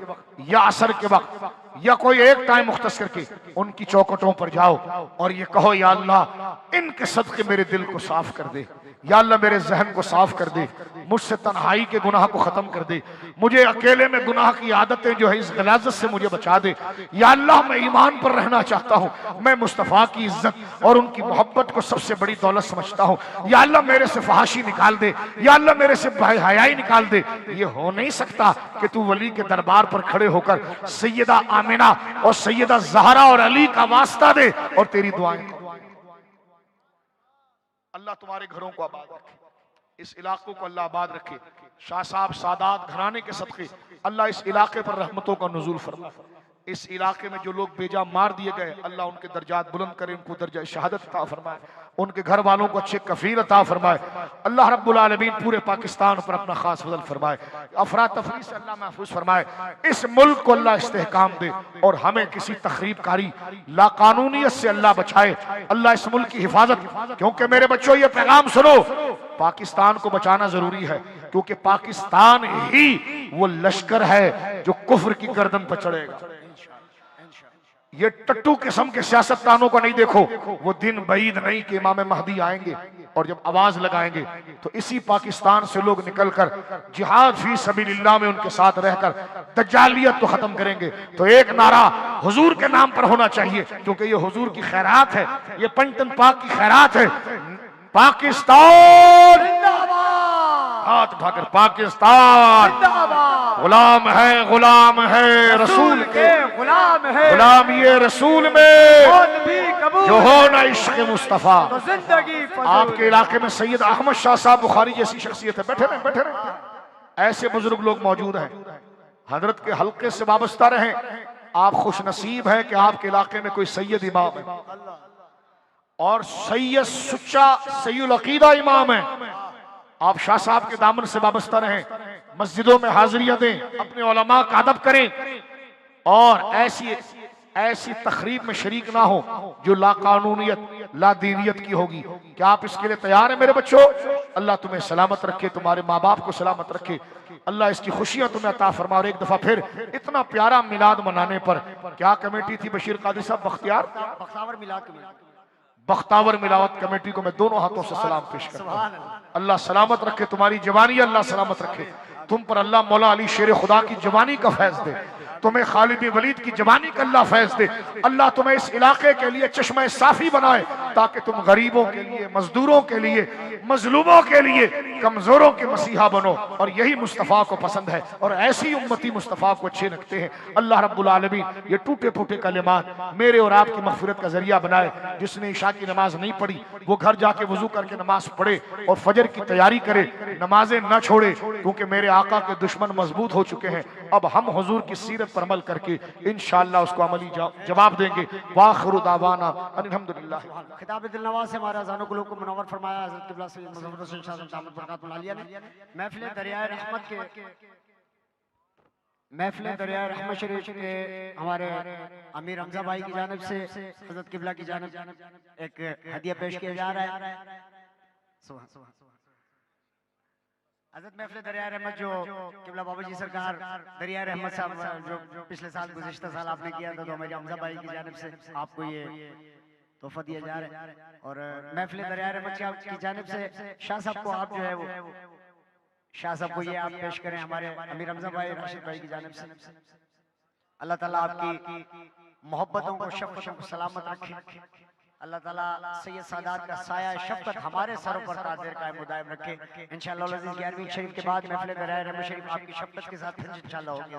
या असर के वक्त या कोई एक टाइम मुख्तस करके उनकी चौखटों पर जाओ और ये कहो या अल्लाह इनके सदके मेरे दिल को साफ कर दे, या अल्लाह मेरे जहन को साफ कर दे, मुझसे तन्हाई के गुनाह को खत्म कर दे, मुझे अकेले में गुनाह की आदतें जो है इस गलाजत से मुझे बचा दे। या अल्लाह मैं ईमान पर रहना चाहता हूँ, मैं मुस्तफ़ा की इज्जत और उनकी मोहब्बत को सबसे बड़ी दौलत समझता हूँ। या अल्लाह मेरे से फहाशी निकाल दे, या अल्लाह मेरे से हयाई निकाल दे। ये हो नहीं सकता कि तू वली के दरबार पर खड़े होकर सैयदा आमिना और सैयदा ज़हरा और अली का वास्ता दे और तेरी दुआएं। अल्लाह तुम्हारे घरों को आबाद रखे, इस इलाकों को अल्लाह आबाद रखे। शाह साहब सादात घराने के सदके अल्लाह इस इलाके पर रहमतों का नुज़ूल फरमाए। इस इलाके में जो लोग बेजा मार दिए गए अल्लाह उनके दर्जात बुलंद करे, उनको दर्जा शहादत अता फरमाए, उनके घर वालों को अच्छे कफील अता फरमाए। अल्लाह रब्बुल आलमीन पूरे पाकिस्तान पर अपना खास फजल फरमाए, अफरा तफरी से अल्लाह महफूज फरमाए। इस मुल्क को अल्लाह इस्तेहकाम दे और हमें किसी तखरीबकारी लाकानूनियत से अल्लाह बचाए। अल्लाह इस मुल्क की हिफाजत, क्योंकि मेरे बच्चों ये पैगाम सुनो, पाकिस्तान को बचाना जरूरी है, क्योंकि पाकिस्तान ही वो लश्कर है जो कुफ्र की गर्दन पर चढ़ेगा। ये टट्टू किस्म के सियासतदानों को नहीं देखो, वो दिन बईद नहीं कि इमाम महदी आएंगे और जब आवाज लगाएंगे तो इसी पाकिस्तान से लोग निकलकर जिहाद फी सबीलिल्लाह में उनके साथ रहकर दज्जालियत तो खत्म करेंगे। तो एक नारा हुजूर के नाम पर होना चाहिए, क्योंकि ये हुजूर की खैरात है, ये पंचतन पाक की खैरात है। पाकिस्तान जिंदाबाद। हाथ उठाकर पाकिस्तान गुलाम है रसूल के, गुलाम है गुलाम ये रसूल में जो हो ना इश्क मुस्तफा। तो जिंदगी आपके इलाके में सैयद अहमद शाह साहब बुखारी जैसी शख्सियत है, बैठे रहे बैठे रहे। ऐसे बुजुर्ग लोग मौजूद हैं, हजरत के हल्के से वाबस्ता रहें। आप खुश नसीब हैं कि आपके इलाके में कोई सैयद इमाम है और सैयद सुच्चा सैयुल अकीदा इमाम है। आप शाह साहब के दामन से वाबस्ता रहें, मस्जिदों में हाजिरियां दें, अपने उलमा का अदब करें और ऐसी तकरीब में शरीक ना हो जो लाकानूनियत लादीनियत की होगी। क्या आप इसके लिए तैयार हैं मेरे बच्चों? अल्लाह तुम्हें सलामत रखे, तुम्हारे माँ बाप को सलामत रखे, अल्लाह इसकी खुशियां तुम्हें अता फरमा। और एक दफा फिर इतना प्यारा मिलाद मनाने पर क्या कमेटी थी बशीर कादरी साहब? बख्तावर मिलाद कमेटी, बख्तावर मिलावत कमेटी को मैं दोनों हाथों से सलाम पेश करता हूँ। अल्लाह सलामत रखे तुम्हारी जवानी, अल्लाह सलामत रखे तुम पर। अल्लाह मौला अली शेर खुदा की जवानी का फैज दे, तुम्हें खालिद बिन वलीद की जवानी का अल्लाह फैज दे। अल्लाह तुम्हें इस इलाके के लिए चश्मा साफी बनाए ताकि तुम गरीबों के लिए, मजदूरों के लिए, मजलूमों के लिए, कमजोरों के मसीहा बनो। और यही मुस्तफ़ा को पसंद है और ऐसी उम्मती मुस्तफ़ा को अच्छे रखते हैं। अल्लाह रब्बुल आलमीन ये टूटे फूटे कलिमात मेरे और आपकी मग़फ़िरत का जरिया बनाए। जिसने इशा की नमाज नहीं पढ़ी वो घर जाके वजू करके नमाज पढ़े और फजर की तैयारी करे, नमाजें न छोड़े, क्योंकि मेरे आका के दुश्मन मजबूत हो चुके हैं। अब हम हुजूर की सीरत पर अमल करके इंशाअल्लाह उसको अमली जवाब देंगे। वाखिरु दावाना अल्हम्दुलिल्लाह। खिताब दिल नवाज से हमारे अज़ानों को लोग को मुनव्वर फरमाया हज़रत क़िबला सैयद मुज़फ़्फ़र हुसैन शाह दामत बरकातुहु आलिया ने महफ़िल दरियाए रहमत के शरीफ के हमारे अमीर हमजा भाई की जानिब से हज़रत क़िबला की जानिब एक हदिया पेश किया जा रहा है। हज़रत महफ़िल दरिया रहमत जो क़िबला बाबा जी सरकार दरिया रहमत साहब जो पिछले साल गुज़िश्ता साल आपने किया था, तो हमारे हमजा भाई की जानिब से आपको ये तोहफा दिया जा रहा है। और महफ़िल दरिया रहमत की जानिब से शाह साहब को आप जो है वो शाह साहब को ये आप पेश करें हमारे अमीर हमजा भाई राशिद भाई की जानिब से। अल्लाह ताला आपकी मोहब्बतों को, शफ़क़तों को सलामत रखे। अल्लाह ताला सैयद सादात का साया शफ़क़त हमारे सरों पर ताज़िर कायम मुदायम रखे। इंशाअल्लाह 11वीं शरीफ के बाद महफ़िल दरिया रहमत शरीफ आपकी शफ़क़त के साथ फिर इंशाअल्लाह होगी।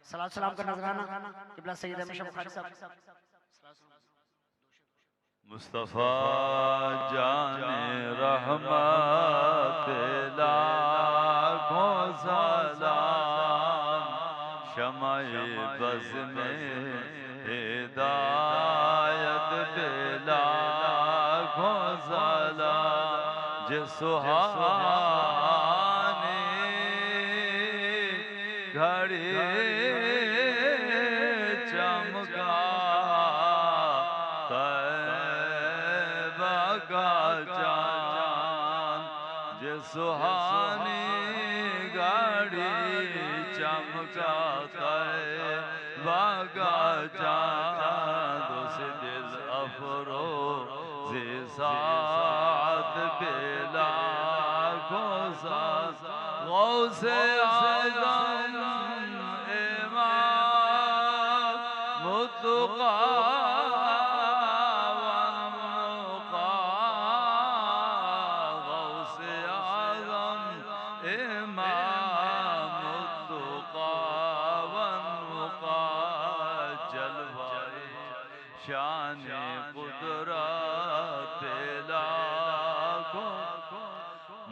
सलात सलाम का नजराना क़िबला सैयद अहमद शाह बुखारी साहब। मुस्तफ़ा जाने रहमत लाखों सलाम, शमाए बज़ में हिदायत पे लाखों सलाम। जे सुहानी घड़ी चमका सुहानी गाड़ी चमका तैबा का चाँद, उस दिल अफरोज़े साथ बेला को साथ गौसे आज़म इमाम मुत्तक़ा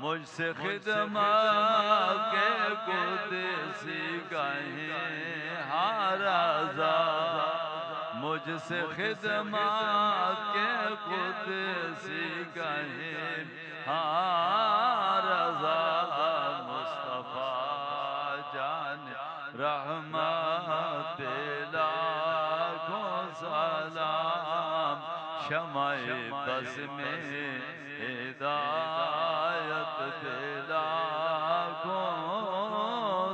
मुझसे खिदमत के कुदसी कहें हाराजा, मुझसे खिदमत के कुदसी कहें हाराजा। मुस्तफ़ा जान रहमत लाखों सलाम, शमाए बस में हिदायत लाखों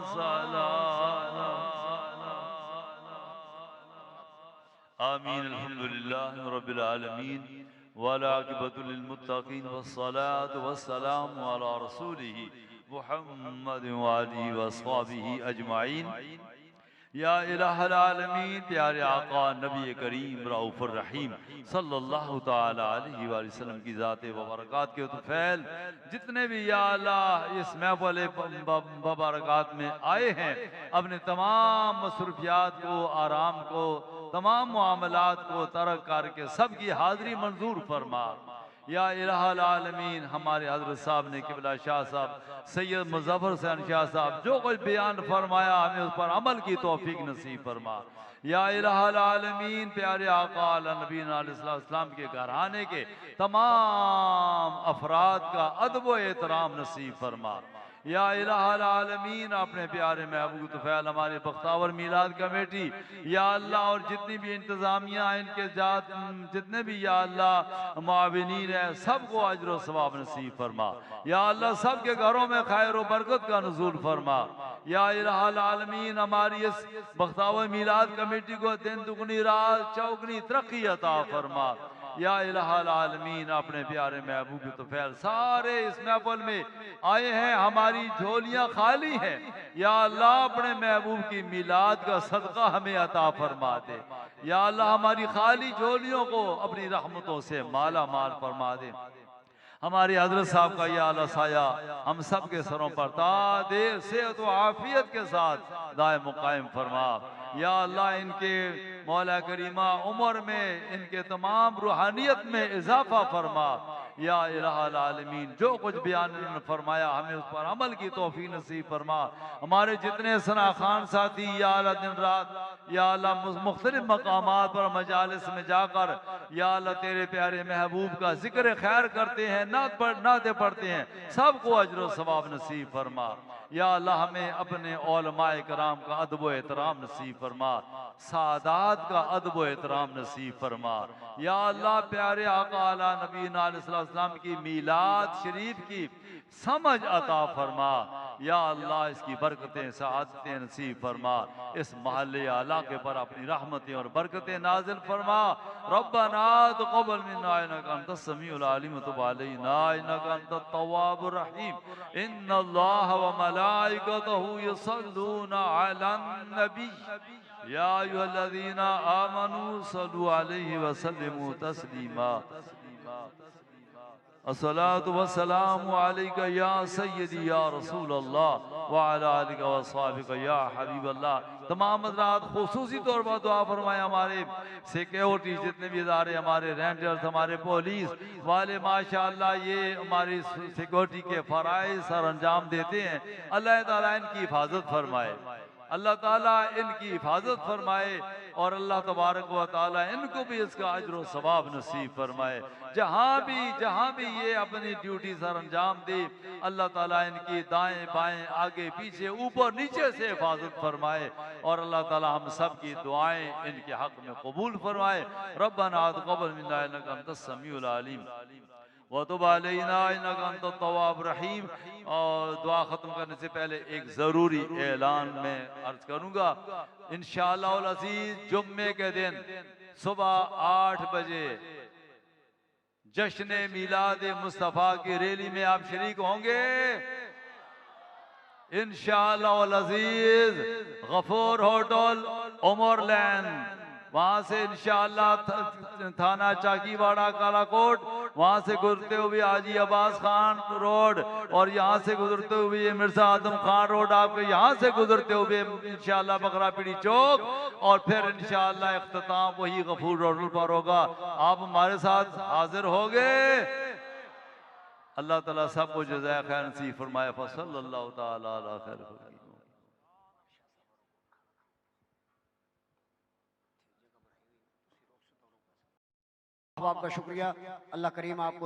सलाम। आमीन। अल्हम्दुलिल्लाह रब्बिल आलमीन वला आक़िबतु लिल मुत्तक़ीन वस्सलातु वस्सलामु अला रसूलिही मुहम्मद व आलिहि व अस्हाबिही अजमाइन। या इलाहल आलमीन, प्यारे आका नबी करीम रऊफुर रहीम सल्लल्लाहु ताला अलैहि वसल्लम की ज़ात व बरक़ात के तुफ़ैल जितने भी या अल्लाह इस महफ़िल बरक़ात में आए हैं, अपने तमाम मसरूफियात को, आराम को, तमाम मामलात को तर्क करके सबकी हाज़िरी मंजूर फरमा। या इलाहल आलमीन, हमारे हज़रत साहब ने किबला शाह साहब सैयद मुज़फ़्फ़र हुसैन शाह साहब जो कुछ बयान फरमाया, हमें उस पर अमल की तौफीक नसीब फरमा। या इलाहल आलमीन, प्यारे आका नबी अलैहिस्सलाम के घराने के तमाम अफराद का अदब व एहतराम नसीब फरमा। या इलाहल आलमीन, अपने प्यारे महबूब तुफ़ैल हमारे बख्तावर मीलाद कमेटी या अल्लाह और जितनी भी इंतज़ामिया इनके जात जितने भी या अल्लाह मुआविनीन है, सबको अजर व सवाब नसीब फरमा। या अल्लाह सबके घरों में खैर व बरकत का नुज़ूल फरमा। या इलाहल आलमीन, हमारी इस बख्तावर मीलाद कमेटी को दिन दुगनी रात चौगनी तरक्की अता फरमा। या इलाहल आलमीन, अपने प्यारे महबूब तुफ़ैल सारे इस महफ़िल में आए हैं, हमारी झोलियां खाली हैं। या अल्लाह अपने महबूब की मिलाद का सदका हमें अता फरमा दे। या अल्लाह हमारी खाली झोलियों को अपनी रहमतों से माला माल फरमा दे। हमारे हजरत साहब का या अल्लाह साया हम सब के सरों पर ता देर सेहत व आफियत के साथ दायम कायम फरमा। या अल्लाह इनके मौला करीमा उम्र में इनके तमाम रूहानियत में इजाफा फरमा। या इलाहल आलमीन, जो कुछ बयान इन्होंने फरमाया हमें उस पर अमल की तौफीक नसीब फरमा। हमारे जितने सना खान साथी या अल्लाह दिन रात या अल्लाह मुख्तलिफ मकामात पर मजालिस में जाकर या अल्लाह तेरे प्यारे महबूब का जिक्र खैर करते हैं, नाते पढ़ते हैं, सबको अजर व सवाब नसीब फरमा। या अल्लाह हमें अपने औलमाए कराम का अदब व एहतराम नसीब फरमा, सादात का अदब व एहतराम नसीब फरमा। या अल्लाह प्यारे आका आला नबी अलैहिस्सलाम की मीलाद शरीफ की समझ अता फरमा। या अल्लाह इसकी बरकतें सआदतें नसीब फरमा। इस महल्ले आला के पर अपनी रहमतें और बरकतें नाजिल फरमा। रब्बना तक़ब्बल मिन्ना इन्नका अंतस समीउल अलीम व तुब अलैना इन्नका अंतत तव्वाबुर रहीम। इन्नल्लाह व मलाइकतहु युसल्लूना अलन नबी या अय्युहल्लज़ीना आमनू सल्लु अलैहि व सल्लिमू तस्लीमा। अस्सलातु वस्सलामु अलैका या सय्यदी या रसूल अल्लाह व अला आलिका व अस्हाबिका या हबीब अल्लाह। तमाम हज़रात खुसूसी तौर पर दुआ फरमाएं। हमारे सिक्योरिटी जितने भी इदारे, हमारे रेंजर्स, हमारे पुलिस वाले माशाअल्लाह ये हमारी सिक्योरिटी के फ़राइज़ सर अंजाम देते हैं। अल्लाह ताला इनकी हिफाजत फरमाए, अल्लाह ताला इनकी हिफाजत फरमाए और अल्लाह तबारक व ताला इनको भी इसका अजर व सवाब नसीब फरमाए। जहाँ भी ये अपनी ड्यूटी सर अंजाम दे, अल्लाह ताला इनकी दाएं बाएं आगे पीछे ऊपर नीचे से हिफाजत फरमाए और अल्लाह ताला हम सब की दुआएं इनके हक में कबूल फरमाए। रब्बना तक़ब्बल मिन्ना इन्नका अंतस समीउल अलीम व तुब अलैना इन्नका अंतत तव्वाबुर रहीम। और दुआ ख़त्म करने से पहले एक ज़रूरी ऐलान मैं अर्ज करूँगा। इंशाअल्लाह अज़ीज़ जुम्मे के दिन सुबह 8 बजे जश्न मिलाद मुस्तफ़ा की रैली में आप शरीक होंगे इंशाअल्लाह अज़ीज़। गफूर होटल उमरलैंड, वहाँ से इंशाअल्लाह थाना चाकीवाड़ा कालाकोट, वहाँ से गुजरते हुए हाजी अब्बास खान रोड और यहाँ से गुजरते हुए मिर्जा आदम खान रोड, आपके यहाँ से गुजरते हुए इंशाअल्लाह बकरापीड़ी चौक और फिर इंशाअल्लाह इख्तिताम वही गफूर होटल पर होगा। आप हमारे साथ हाजिर होंगे। अल्लाह ताला सबको जज़ाए खैर नसीब फरमाए। सल्लल्लाहु तआला अला खैर खल्क़िही। आपका शुक्रिया। अल्लाह करीम आपको